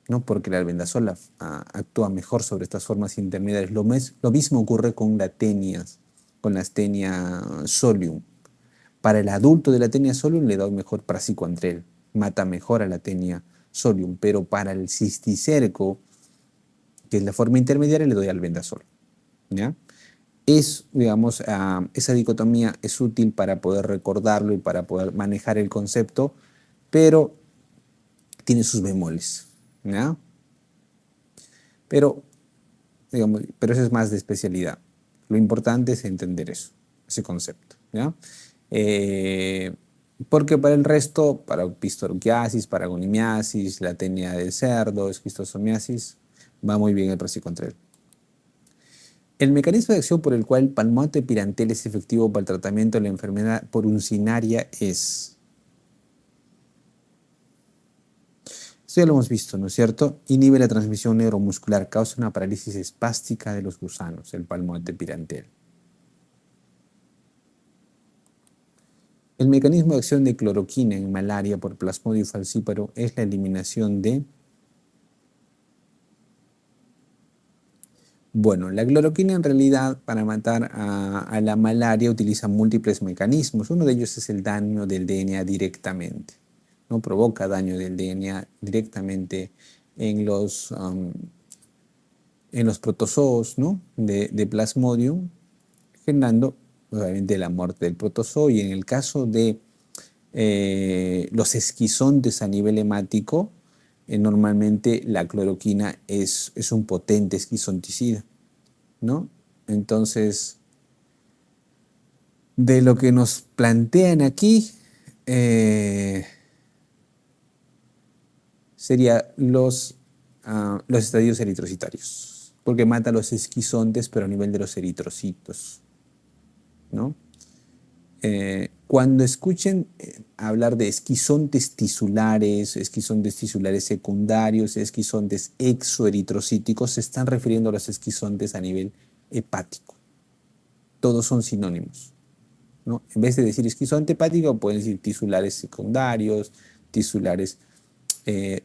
Speaker 1: ¿no? Porque el albendazol actúa mejor sobre estas formas intermediarias. Lo mismo ocurre con con la Taenia solium. Para el adulto de la Taenia solium le da mejor praziquantel, mata mejor a la Taenia solium, pero para el cisticerco, que es la forma intermediaria, le doy albendazol, ¿ya? Digamos, esa dicotomía es útil para poder recordarlo y para poder manejar el concepto, pero tiene sus bemoles, ¿ya? Pero, digamos, pero eso es más de especialidad. Lo importante es entender eso, ese concepto, ¿ya? Eh, Porque para el resto, para pistorquiasis, paragonimiasis, la tenia del cerdo, esquistosomiasis, va muy bien el praziquantel. El mecanismo de acción por el cual el palmate pirantel es efectivo para el tratamiento de la enfermedad porcinaria es... Esto ya lo hemos visto, ¿no es cierto? Inhibe la transmisión neuromuscular, causa una parálisis espástica de los gusanos, el palmate pirantel. El mecanismo de acción de cloroquina en malaria por Plasmodium falciparum es la eliminación de... Bueno, la cloroquina en realidad para matar a la malaria utiliza múltiples mecanismos. Uno de ellos es el daño del DNA directamente, ¿no? Provoca daño del DNA directamente en en los protozoos, ¿no? de Plasmodium, generando obviamente la muerte del protozoo. Y en el caso de los esquizontes a nivel hemático, normalmente la cloroquina es un potente esquizonticida, ¿no? Entonces, de lo que nos plantean aquí, sería los estadios eritrocitarios, porque mata los esquizontes, pero a nivel de los eritrocitos, ¿no? Cuando escuchen hablar de esquizontes tisulares secundarios, esquizontes exoeritrocíticos, se están refiriendo a los esquizontes a nivel hepático. Todos son sinónimos, ¿no? En vez de decir esquizonte hepático, pueden decir tisulares secundarios,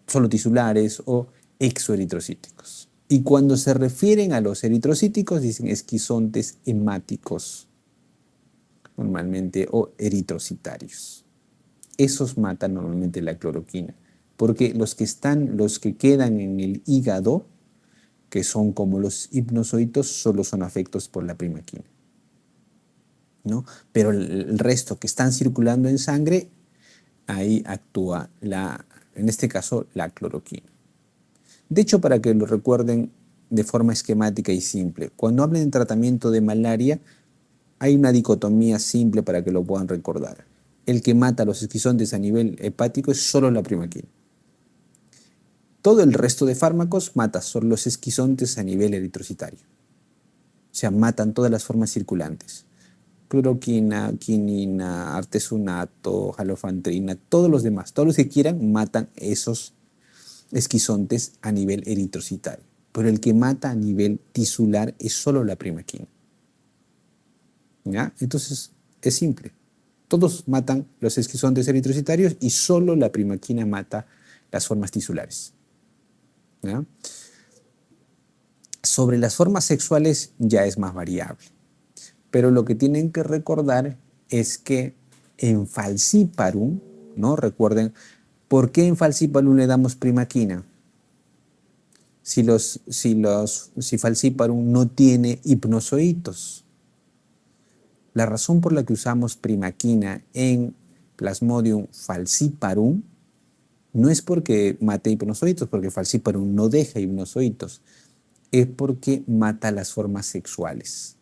Speaker 1: solo tisulares o exoeritrocíticos. Y cuando se refieren a los eritrocíticos, dicen esquizontes hemáticos, normalmente, o eritrocitarios. Esos matan normalmente la cloroquina, porque los que quedan en el hígado, que son como los hipnozoitos, solo son afectos por la primaquina, ¿no? Pero el resto que están circulando en sangre, ahí actúa en este caso, la cloroquina. De hecho, para que lo recuerden de forma esquemática y simple, cuando hablen de tratamiento de malaria, hay una dicotomía simple para que lo puedan recordar. El que mata a los esquizontes a nivel hepático es solo la primaquina. Todo el resto de fármacos mata solo los esquizontes a nivel eritrocitario. O sea, matan todas las formas circulantes. Cloroquina, quinina, artesunato, halofantrina, todos los demás, todos los que quieran, matan esos esquizontes a nivel eritrocitario. Pero el que mata a nivel tisular es solo la primaquina. ¿Ya? Entonces, es simple. Todos matan los esquizontes eritrocitarios y solo la primaquina mata las formas tisulares. ¿Ya? Sobre las formas sexuales ya es más variable. Pero lo que tienen que recordar es que en Falciparum, ¿no? Recuerden, ¿por qué en Falciparum le damos primaquina? Si Falciparum no tiene hipnozoitos. La razón por la que usamos primaquina en Plasmodium falciparum no es porque mate hipnozoitos, porque Falciparum no deja hipnozoitos, es porque mata las formas sexuales.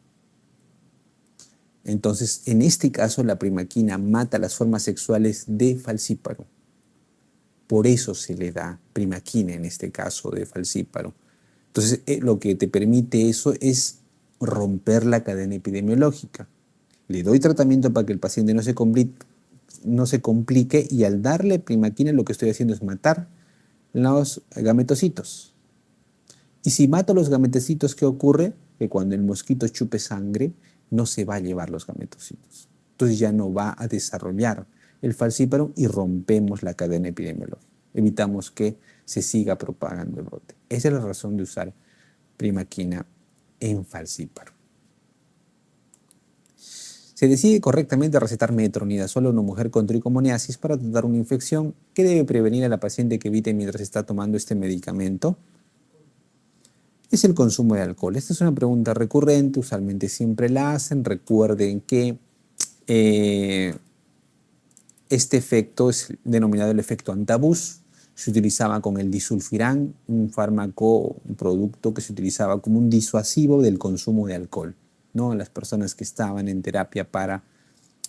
Speaker 1: Entonces, en este caso, la primaquina mata las formas sexuales de Falciparum. Por eso se le da primaquina en este caso de Falciparum. Entonces, lo que te permite eso es romper la cadena epidemiológica. Le doy tratamiento para que el paciente no se complique y al darle primaquina lo que estoy haciendo es matar los gametocitos. Y si mato los gametocitos, ¿qué ocurre? Que cuando el mosquito chupe sangre, no se va a llevar los gametocitos. Entonces ya no va a desarrollar el falciparum y rompemos la cadena epidemiológica. Evitamos que se siga propagando el brote. Esa es la razón de usar primaquina en falciparum. Se decide correctamente recetar metronidazol a una mujer con tricomoniasis para tratar una infección. ¿Qué debe prevenir a la paciente que evite mientras está tomando este medicamento? Es el consumo de alcohol. Esta es una pregunta recurrente, usualmente siempre la hacen. Recuerden que este efecto es denominado el efecto antabús. Se utilizaba con el disulfiram, un fármaco, un producto que se utilizaba como un disuasivo del consumo de alcohol, ¿no? Las personas que estaban en terapia para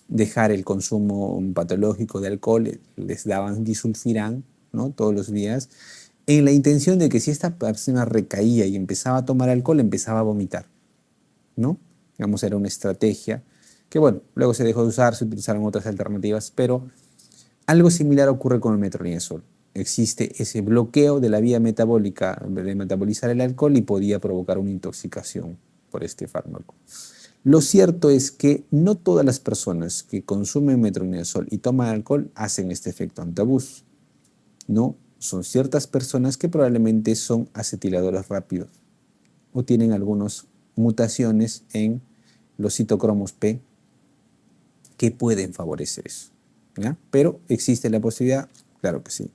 Speaker 1: dejar el consumo patológico de alcohol les daban disulfiram, ¿no? Todos los días, en la intención de que si esta persona recaía y empezaba a tomar alcohol, empezaba a vomitar, ¿no? Digamos, era una estrategia que, bueno, luego se dejó de usar, se utilizaron otras alternativas, pero algo similar ocurre con el metronidazol. Existe ese bloqueo de la vía metabólica de metabolizar el alcohol y podía provocar una intoxicación por este fármaco. Lo cierto es que no todas las personas que consumen metronidazol y toman alcohol hacen este efecto antabús. No, son ciertas personas que probablemente son acetiladores rápidos o tienen algunas mutaciones en los citocromos P que pueden favorecer eso, ¿ya? Pero existe la posibilidad, claro que sí.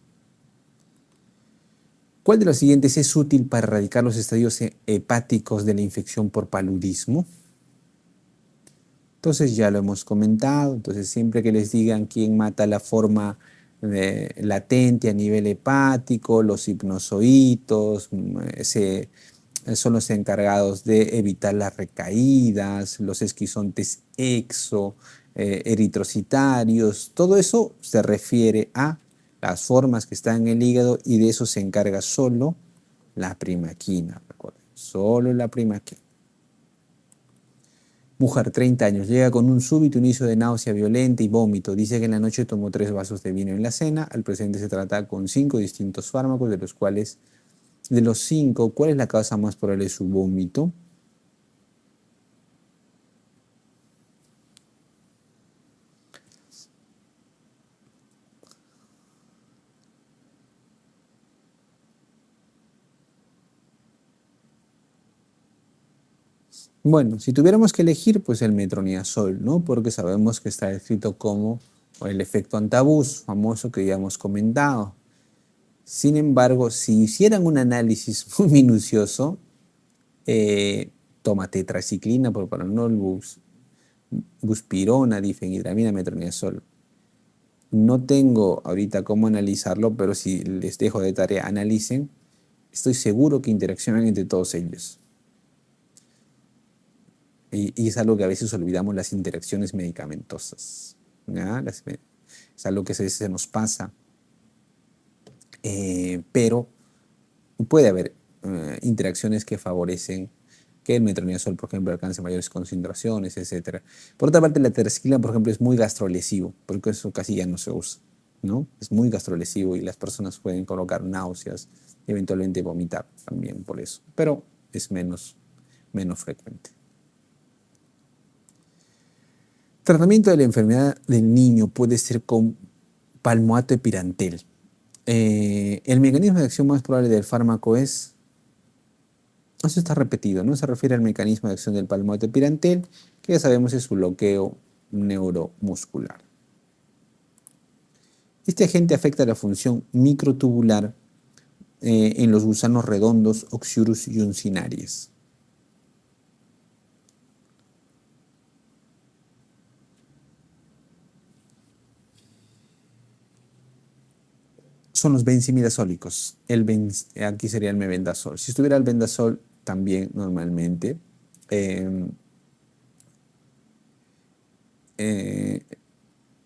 Speaker 1: ¿Cuál de los siguientes es útil para erradicar los estadios hepáticos de la infección por paludismo? Entonces ya lo hemos comentado. Entonces siempre que les digan quién mata la forma latente a nivel hepático, los hipnozoitos son los encargados de evitar las recaídas, los esquizontes eritrocitarios, todo eso se refiere a las formas que están en el hígado y de eso se encarga solo la primaquina, recuerden, solo la primaquina. Mujer, 30 años, llega con un súbito inicio de náusea violenta y vómito. Dice que en la noche tomó 3 vasos de vino en la cena. Al presente se trata con 5 distintos fármacos, de los 5, ¿cuál es la causa más probable de su vómito? Bueno, si tuviéramos que elegir, pues el metronidazol, ¿no? Porque sabemos que está descrito como el efecto antabús, famoso que ya hemos comentado. Sin embargo, si hicieran un análisis muy minucioso, toma tetraciclina, propranolol, buspirona, difenhidramina, metronidazol. No tengo ahorita cómo analizarlo, pero si les dejo de tarea, analicen. Estoy seguro que interaccionan entre todos ellos. Y es algo que a veces olvidamos, las interacciones medicamentosas, ¿ya? Es algo que a veces se nos pasa, pero puede haber interacciones que favorecen que el metronidazol, por ejemplo, alcance mayores concentraciones, etc. Por otra parte, la terskilina, por ejemplo, es muy gastrolesivo, porque eso casi ya no se usa, ¿no? Es muy gastrolesivo y las personas pueden colocar náuseas y eventualmente vomitar también por eso, pero es menos frecuente. Tratamiento de la enfermedad del niño puede ser con palmoato epirantel. El mecanismo de acción más probable del fármaco es, eso está repetido, ¿no? Se refiere al mecanismo de acción del palmoato epirantel, que ya sabemos es su bloqueo neuromuscular. Este agente afecta la función microtubular en los gusanos redondos Oxyurus yuncinaries. Son los benzimidazólicos. Aquí sería el mebendazol. Si estuviera el bendazol, también normalmente. Eh, eh,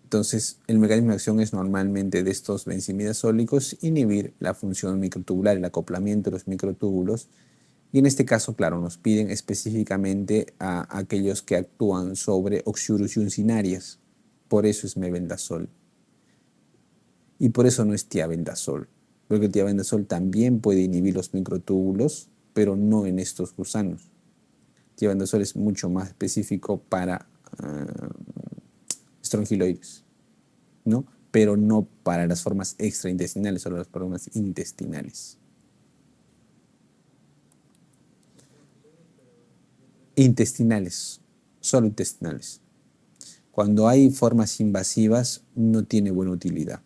Speaker 1: entonces, el mecanismo de acción es normalmente de estos benzimidazólicos inhibir la función microtubular, el acoplamiento de los microtúbulos. Y en este caso, claro, nos piden específicamente a aquellos que actúan sobre Oxyurus yuncinarias. Por eso es mebendazol. Y por eso no es tiabendazol, porque el tiabendazol también puede inhibir los microtúbulos, pero no en estos gusanos. Tiabendazol es mucho más específico para estrongiloides, ¿no? Pero no para las formas extraintestinales, solo las formas intestinales. Intestinales, solo intestinales. Cuando hay formas invasivas, no tiene buena utilidad.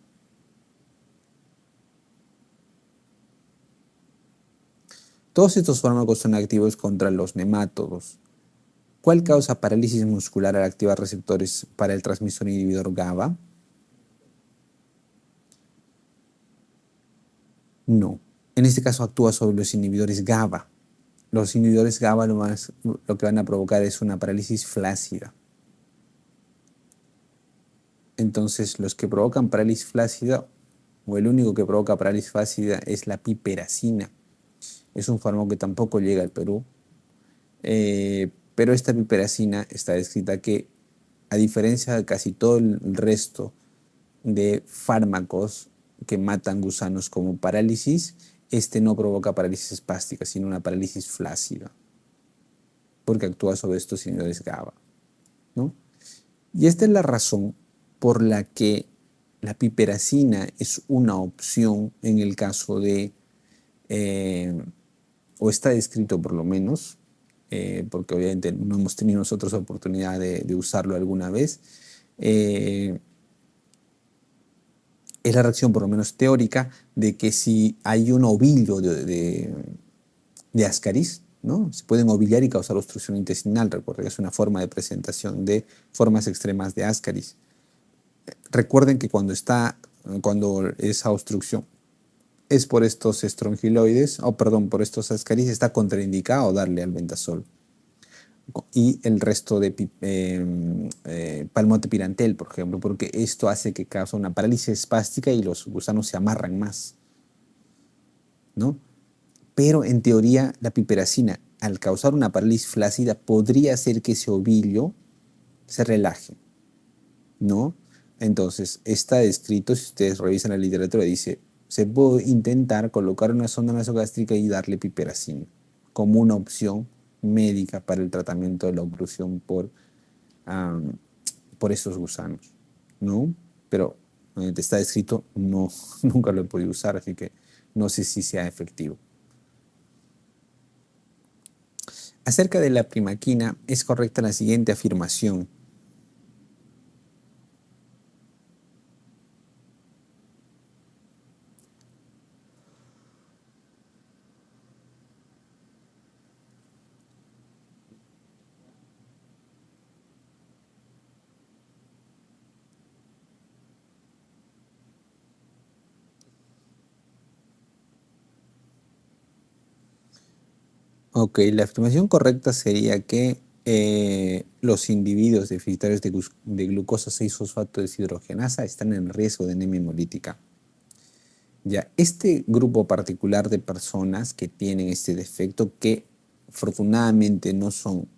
Speaker 1: Todos estos fármacos son activos contra los nemátodos. ¿Cuál causa parálisis muscular al activar receptores para el transmisor inhibidor GABA? No. En este caso actúa sobre los inhibidores GABA. Los inhibidores GABA lo que van a provocar es una parálisis flácida. Entonces, los que provocan parálisis flácida, o el único que provoca parálisis flácida, es la piperacina. Es un fármaco que tampoco llega al Perú. Pero esta piperacina está descrita que, a diferencia de casi todo el resto de fármacos que matan gusanos como parálisis, este no provoca parálisis espástica, sino una parálisis flácida, porque actúa sobre estos inhibidores GABA, ¿no? Y esta es la razón por la que la piperacina es una opción en el caso de, o está descrito por lo menos, porque obviamente no hemos tenido nosotros oportunidad de usarlo alguna vez, es la reacción por lo menos teórica de que si hay un ovillo de Ascaris, ¿no? Se pueden ovillar y causar obstrucción intestinal. Recuerden que es una forma de presentación de formas extremas de Ascaris. Recuerden que cuando esa obstrucción es por estos estrongiloides, o perdón, por estos Ascaris, está contraindicado darle albendazol. Y el resto de palmote pirantel, por ejemplo, porque esto hace que cause una parálisis espástica y los gusanos se amarran más, ¿no? Pero en teoría la piperacina, al causar una parálisis flácida, podría hacer que ese ovillo se relaje, ¿no? Entonces, está descrito, si ustedes revisan la literatura, dice, se puede intentar colocar una sonda nasogástrica y darle piperacina como una opción médica para el tratamiento de la oclusión por estos gusanos, ¿no? Pero está descrito, no, nunca lo he podido usar, así que no sé si sea efectivo. Acerca de la primaquina, es correcta la siguiente afirmación. Ok, la afirmación correcta sería que los individuos deficitarios de glucosa 6-fosfato deshidrogenasa están en riesgo de anemia hemolítica. Ya, este grupo particular de personas que tienen este defecto, que afortunadamente no son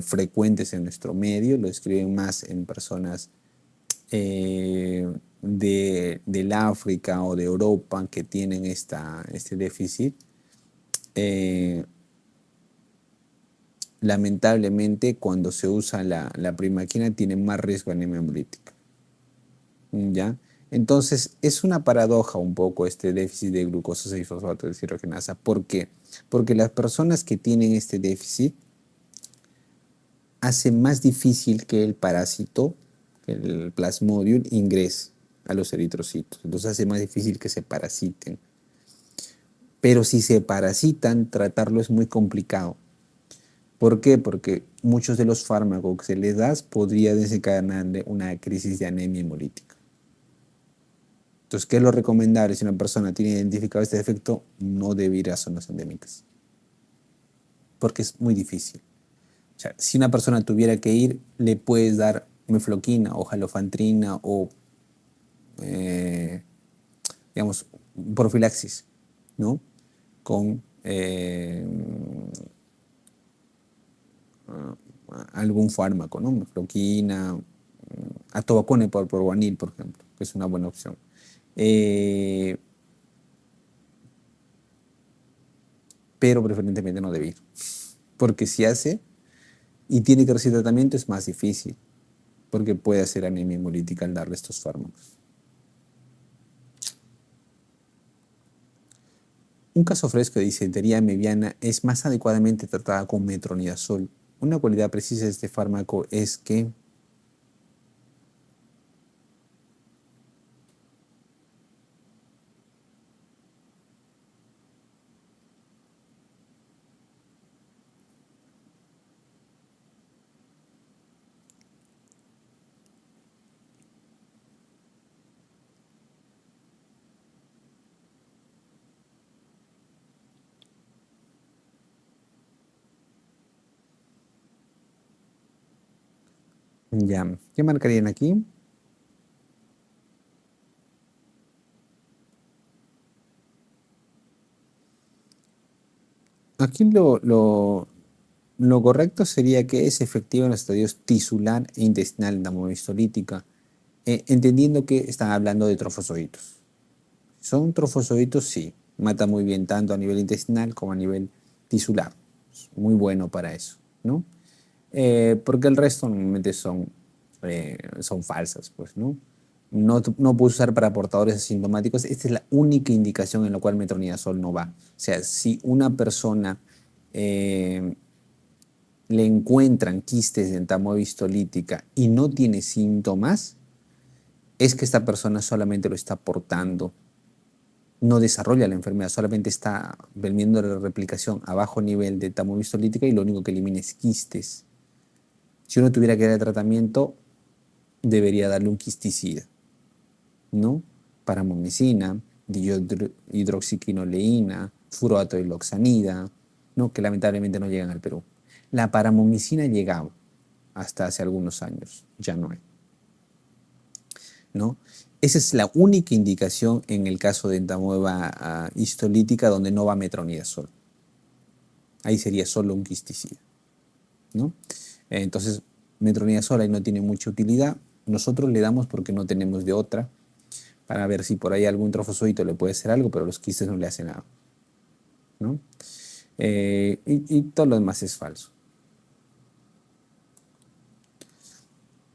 Speaker 1: frecuentes en nuestro medio, lo describen más en personas del África o de Europa que tienen este déficit, eh, lamentablemente cuando se usa la primaquina tiene más riesgo de anemia hemolítica. ¿Ya? Entonces, es una paradoja un poco este déficit de glucosa 6-fosfato deshidrogenasa. ¿Por qué? Porque las personas que tienen este déficit hacen más difícil que el parásito, el plasmodium, ingrese a los eritrocitos. Entonces hace más difícil que se parasiten. Pero si se parasitan, tratarlo es muy complicado. ¿Por qué? Porque muchos de los fármacos que se les da podría desencadenar una crisis de anemia hemolítica. Entonces, ¿qué es lo recomendable si una persona tiene identificado este defecto? No debe ir a zonas endémicas, porque es muy difícil. O sea, si una persona tuviera que ir, le puedes dar mefloquina o halofantrina o, eh, digamos, profilaxis, ¿no? Con algún fármaco, ¿no? Mefloquina, atobacone por guanil, por ejemplo, que es una buena opción. Eh, pero preferentemente no debe ir, porque si hace y tiene que recibir tratamiento es más difícil, porque puede hacer anemia hemolítica al darle estos fármacos. Un caso fresco de disentería mediana es más adecuadamente tratada con metronidazol. Una cualidad precisa de este fármaco es que ya, ¿qué marcarían aquí? Aquí lo correcto sería que es efectivo en los estadios tisular e intestinal de la hemostolítica, entendiendo que están hablando de trofosoditos. Son trofosoditos, sí, mata muy bien tanto a nivel intestinal como a nivel tisular. Es muy bueno para eso, ¿no? Porque el resto normalmente son falsas, pues, ¿no? No puedo usar para portadores asintomáticos. Esta es la única indicación en la cual metronidazol no va. O sea, si una persona eh, le encuentran quistes de entamoeba histolítica y no tiene síntomas, es que esta persona solamente lo está portando, no desarrolla la enfermedad, solamente está vendiendo la replicación a bajo nivel de entamoeba histolítica y lo único que elimina es quistes. Si uno tuviera que dar tratamiento, debería darle un quisticida, ¿no? Paramomicina, hidroxiquinoleína, furoate-iloxanida, ¿no? Que lamentablemente no llegan al Perú. La paramomicina llegaba hasta hace algunos años, ya no hay, ¿no? Esa es la única indicación en el caso de entamoeba histolítica donde no va metronidazol. Ahí sería solo un quisticida, ¿no? Entonces, metronidazol ahí no tiene mucha utilidad. Nosotros le damos porque no tenemos de otra, para ver si por ahí algún trofosodito le puede hacer algo, pero los quistes no le hacen nada, ¿no? Y todo lo demás es falso.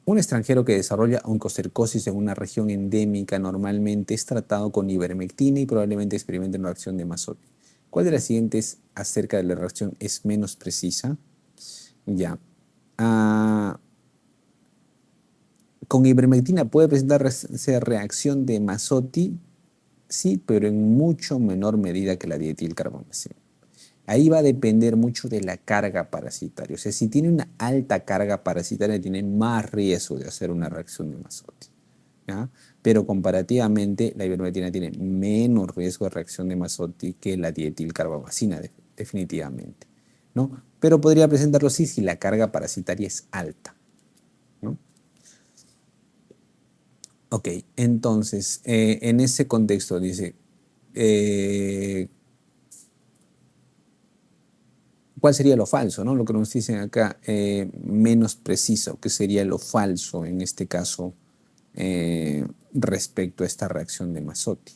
Speaker 1: Un extranjero que desarrolla oncocercosis en una región endémica normalmente es tratado con ivermectina y probablemente experimente una reacción de Masotti. ¿Cuál de las siguientes acerca de la reacción es menos precisa? Ya. Ah, con ivermectina puede presentarse reacción de Masotti, sí, pero en mucho menor medida que la dietilcarbamazina. Ahí va a depender mucho de la carga parasitaria. O sea, si tiene una alta carga parasitaria, tiene más riesgo de hacer una reacción de Masotti, ¿ya? Pero comparativamente, la ivermectina tiene menos riesgo de reacción de Masotti que la dietilcarbamazina, definitivamente, ¿no? Pero podría presentarlo sí si la carga parasitaria es alta, ¿no? Ok, entonces, en ese contexto dice, eh, ¿cuál sería lo falso, no? Lo que nos dicen acá, menos preciso, ¿qué sería lo falso en este caso respecto a esta reacción de Masotti?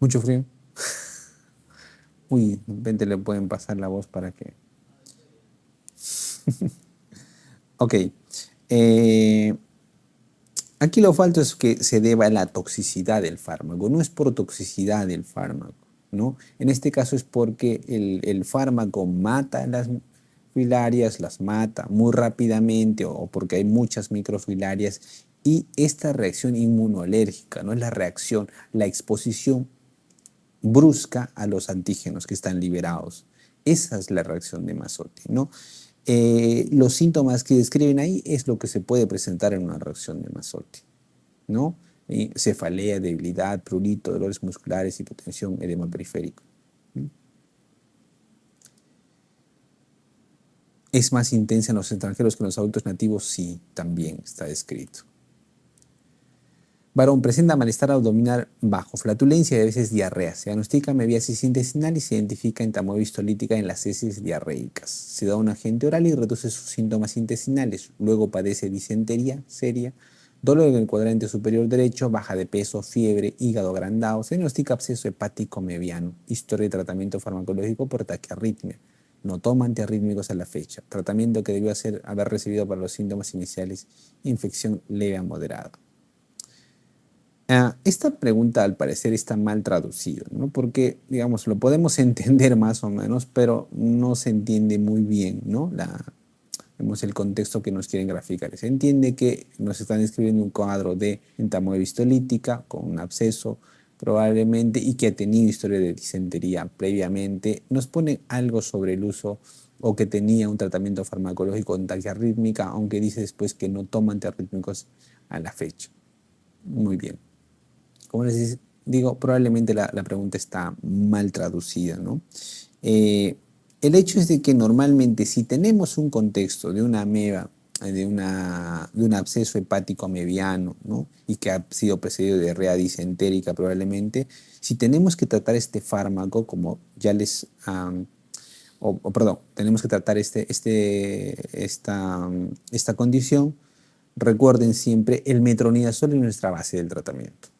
Speaker 1: ¿Mucho frío? Uy, de repente le pueden pasar la voz para que... Ok. eh, Aquí lo falso es que se deba a la toxicidad del fármaco, no es por toxicidad del fármaco, ¿no? En este caso es porque el fármaco mata las filarias, las mata muy rápidamente o porque hay muchas microfilarias y esta reacción inmunolérgica, no es la reacción, la exposición brusca a los antígenos que están liberados. Esa es la reacción de Masotti, ¿no? Los síntomas que describen ahí es lo que se puede presentar en una reacción de Masotti, ¿no? Y cefalea, debilidad, prurito, dolores musculares, hipotensión, edema periférico. ¿Es más intensa en los extranjeros que en los adultos nativos? Sí, también está descrito. Varón, presenta malestar abdominal bajo, flatulencia y a veces diarrea. Se diagnostica mebiasis intestinal y se identifica entamoeba histolítica en las heces diarreicas. Se da un agente oral y reduce sus síntomas intestinales. Luego padece disentería seria, dolor en el cuadrante superior derecho, baja de peso, fiebre, hígado agrandado. Se diagnostica absceso hepático mediano. Historia de tratamiento farmacológico por taquiarritmia. No toma antiarrítmicos a la fecha. Tratamiento que debió haber recibido para los síntomas iniciales, infección leve a moderada. Esta pregunta al parecer está mal traducida, ¿no? Porque, digamos, lo podemos entender más o menos, pero no se entiende muy bien, ¿no? Vemos el contexto que nos quieren graficar. Se entiende que nos están describiendo un cuadro de entamoeba histolítica con un absceso probablemente y que ha tenido historia de disentería previamente. Nos pone algo sobre el uso o que tenía un tratamiento farmacológico en taquiarrítmica, aunque dice después que no toma antiarrítmicos a la fecha. Muy bien. Como les digo, probablemente la pregunta está mal traducida, ¿no? Eh, el hecho es de que normalmente si tenemos un contexto de una ameba, de un absceso hepático amebiano, ¿no? Y que ha sido precedido de diarrea disentérica probablemente, si tenemos que tratar este fármaco, como ya perdón, tenemos que tratar esta condición, recuerden siempre, el metronidazol es nuestra base del tratamiento.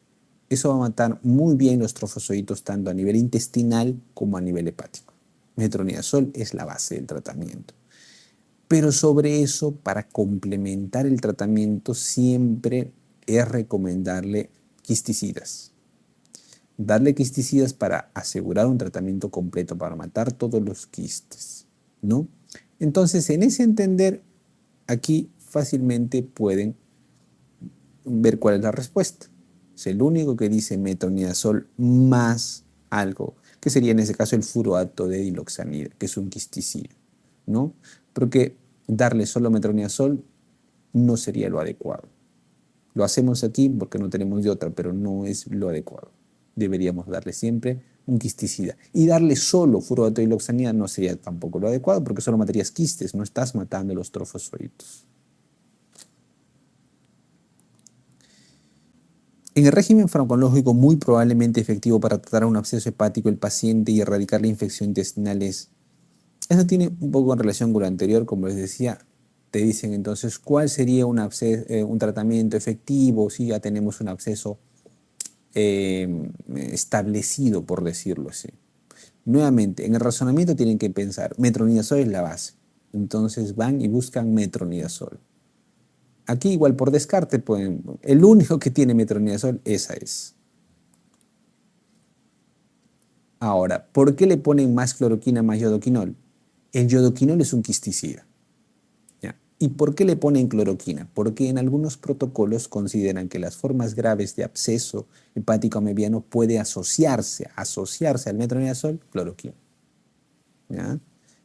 Speaker 1: Eso va a matar muy bien los trofosoditos tanto a nivel intestinal como a nivel hepático. Metronidazol es la base del tratamiento. Pero sobre eso, para complementar el tratamiento, siempre es recomendarle quisticidas. Darle quisticidas para asegurar un tratamiento completo, para matar todos los quistes, ¿no? Entonces, en ese entender, aquí fácilmente pueden ver cuál es la respuesta. Es el único que dice metronidazol más algo, que sería en ese caso el furoato de diloxanida, que es un quisticida, ¿no? Porque darle solo metronidazol no sería lo adecuado. Lo hacemos aquí porque no tenemos de otra, pero no es lo adecuado. Deberíamos darle siempre un quisticida. Y darle solo furoato de diloxanida no sería tampoco lo adecuado porque solo matarías quistes, no estás matando los trofosoritos. En el régimen farmacológico muy probablemente efectivo para tratar un absceso hepático del paciente y erradicar la infección intestinal es, eso tiene un poco en relación con lo anterior, como les decía, te dicen entonces cuál sería un tratamiento efectivo si ya tenemos un absceso establecido, por decirlo así. Nuevamente, en el razonamiento tienen que pensar, metronidazol es la base, entonces van y buscan metronidazol. Aquí igual por descarte, el único que tiene metronidazol, esa es. Ahora, ¿por qué le ponen más cloroquina más yodoquinol? El yodoquinol es un quisticida. ¿Ya? ¿Y por qué le ponen cloroquina? Porque en algunos protocolos consideran que las formas graves de absceso hepático amebiano puede asociarse al metronidazol, cloroquina. ¿Ya?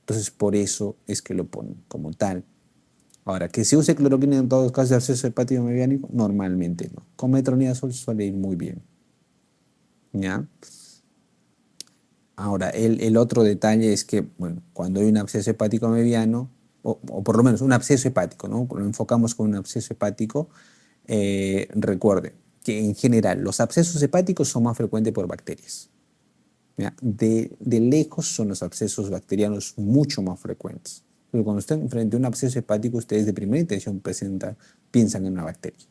Speaker 1: Entonces, por eso es que lo ponen como tal. Ahora, que se use cloroquina en todos los casos de absceso hepático mediánico, normalmente no. Con metronidazol suele ir muy bien. ¿Ya? Ahora, el otro detalle es que, bueno, cuando hay un absceso hepático mediano, o por lo menos un absceso hepático, ¿no? Lo enfocamos con un absceso hepático, recuerde que en general los abscesos hepáticos son más frecuentes por bacterias. ¿Ya? De lejos son los abscesos bacterianos mucho más frecuentes. Pero cuando estén frente a un absceso hepático, ustedes de primera intención piensan en una bacteria,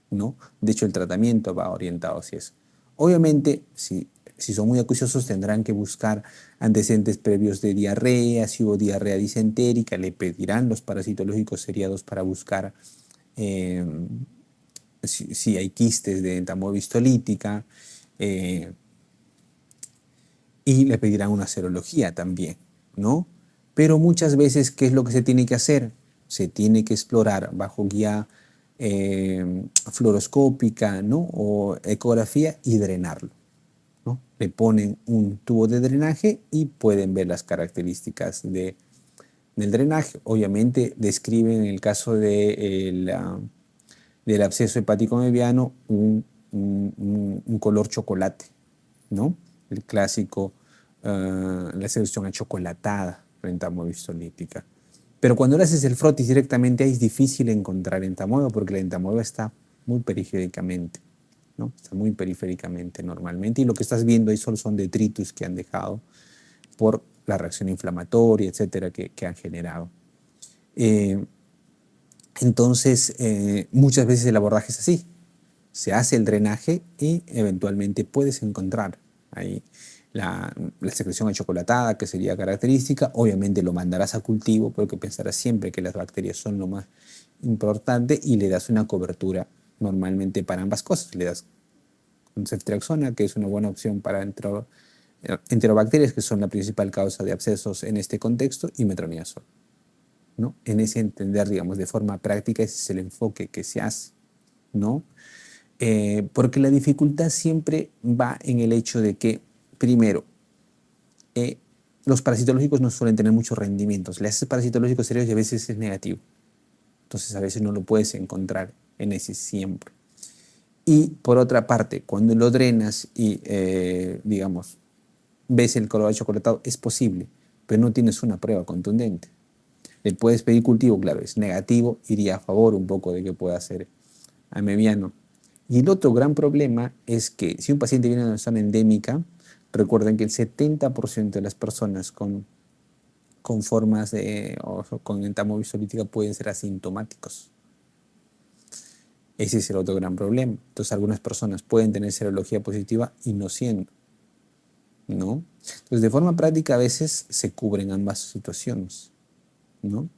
Speaker 1: ¿no? De hecho, el tratamiento va orientado hacia eso. Obviamente, si son muy acuciosos, tendrán que buscar antecedentes previos de diarrea. Si hubo diarrea disentérica, le pedirán los parasitológicos seriados para buscar eh, si hay quistes de entamoebistolítica, y le pedirán una serología también, ¿no? Pero muchas veces, ¿qué es lo que se tiene que hacer? Se tiene que explorar bajo guía fluoroscópica, ¿no? O ecografía y drenarlo, ¿no? Le ponen un tubo de drenaje y pueden ver las características del drenaje. Obviamente describen en el caso del absceso hepático mediano un color chocolate, ¿no? El clásico, la solución achocolatada frente a entamoebistolítica. Pero cuando le haces el frotis directamente ahí es difícil encontrar entamoeba porque la entamoeba está muy periféricamente, ¿no? Está muy periféricamente normalmente y lo que estás viendo ahí solo son detritus que han dejado por la reacción inflamatoria, etcétera, que han generado. Entonces, muchas veces el abordaje es así. Se hace el drenaje y eventualmente puedes encontrar ahí la secreción achocolatada, que sería característica. Obviamente lo mandarás a cultivo porque pensarás siempre que las bacterias son lo más importante y le das una cobertura normalmente para ambas cosas. Le das ceftriaxona, que es una buena opción para enterobacterias, que son la principal causa de abscesos en este contexto, y metronidazol, ¿no? En ese entender, digamos, de forma práctica, ese es el enfoque que se hace, ¿no? Porque la dificultad siempre va en el hecho de que, primero, los parasitológicos no suelen tener muchos rendimientos. Le haces parasitológicos serios y a veces es negativo. Entonces a veces no lo puedes encontrar en ese siempre. Y por otra parte, cuando lo drenas y, digamos, ves el color chocolatado, es posible, pero no tienes una prueba contundente. Le puedes pedir cultivo, claro, es negativo, iría a favor un poco de que pueda ser amebiano. Y el otro gran problema es que si un paciente viene de una zona endémica, recuerden que el 70% de las personas con formas o con entamoebistolítica pueden ser asintomáticos. Ese es el otro gran problema. Entonces algunas personas pueden tener serología positiva y no siendo, ¿no? Entonces de forma práctica a veces se cubren ambas situaciones, ¿no?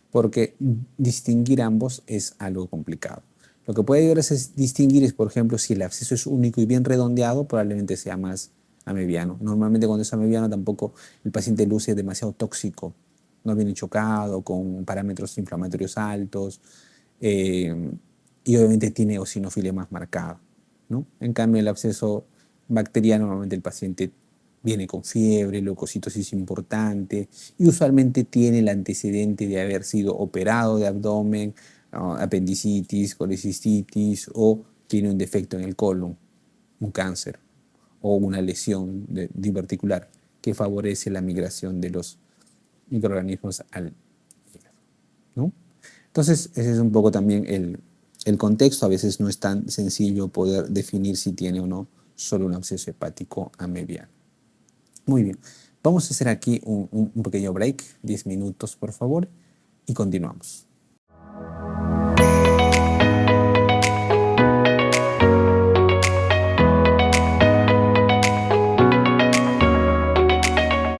Speaker 1: Porque distinguir ambos es algo complicado. Lo que puede ayudar a distinguir es, por ejemplo, si el absceso es único y bien redondeado, probablemente sea más amebiano. Normalmente cuando es amebiano tampoco el paciente luce demasiado tóxico, no viene chocado, con parámetros inflamatorios altos, y obviamente tiene eosinofilia más marcada, ¿no? En cambio, el absceso bacteriano, normalmente el paciente viene con fiebre, leucocitosis importante y usualmente tiene el antecedente de haber sido operado de abdomen, apendicitis, colecistitis, o tiene un defecto en el colon, un cáncer o una lesión diverticular que favorece la migración de los microorganismos al hígado, ¿no? Entonces, ese es un poco también el contexto. A veces no es tan sencillo poder definir si tiene o no solo un absceso hepático amebiano. Muy bien, vamos a hacer aquí un pequeño break, 10 minutos por favor, y continuamos.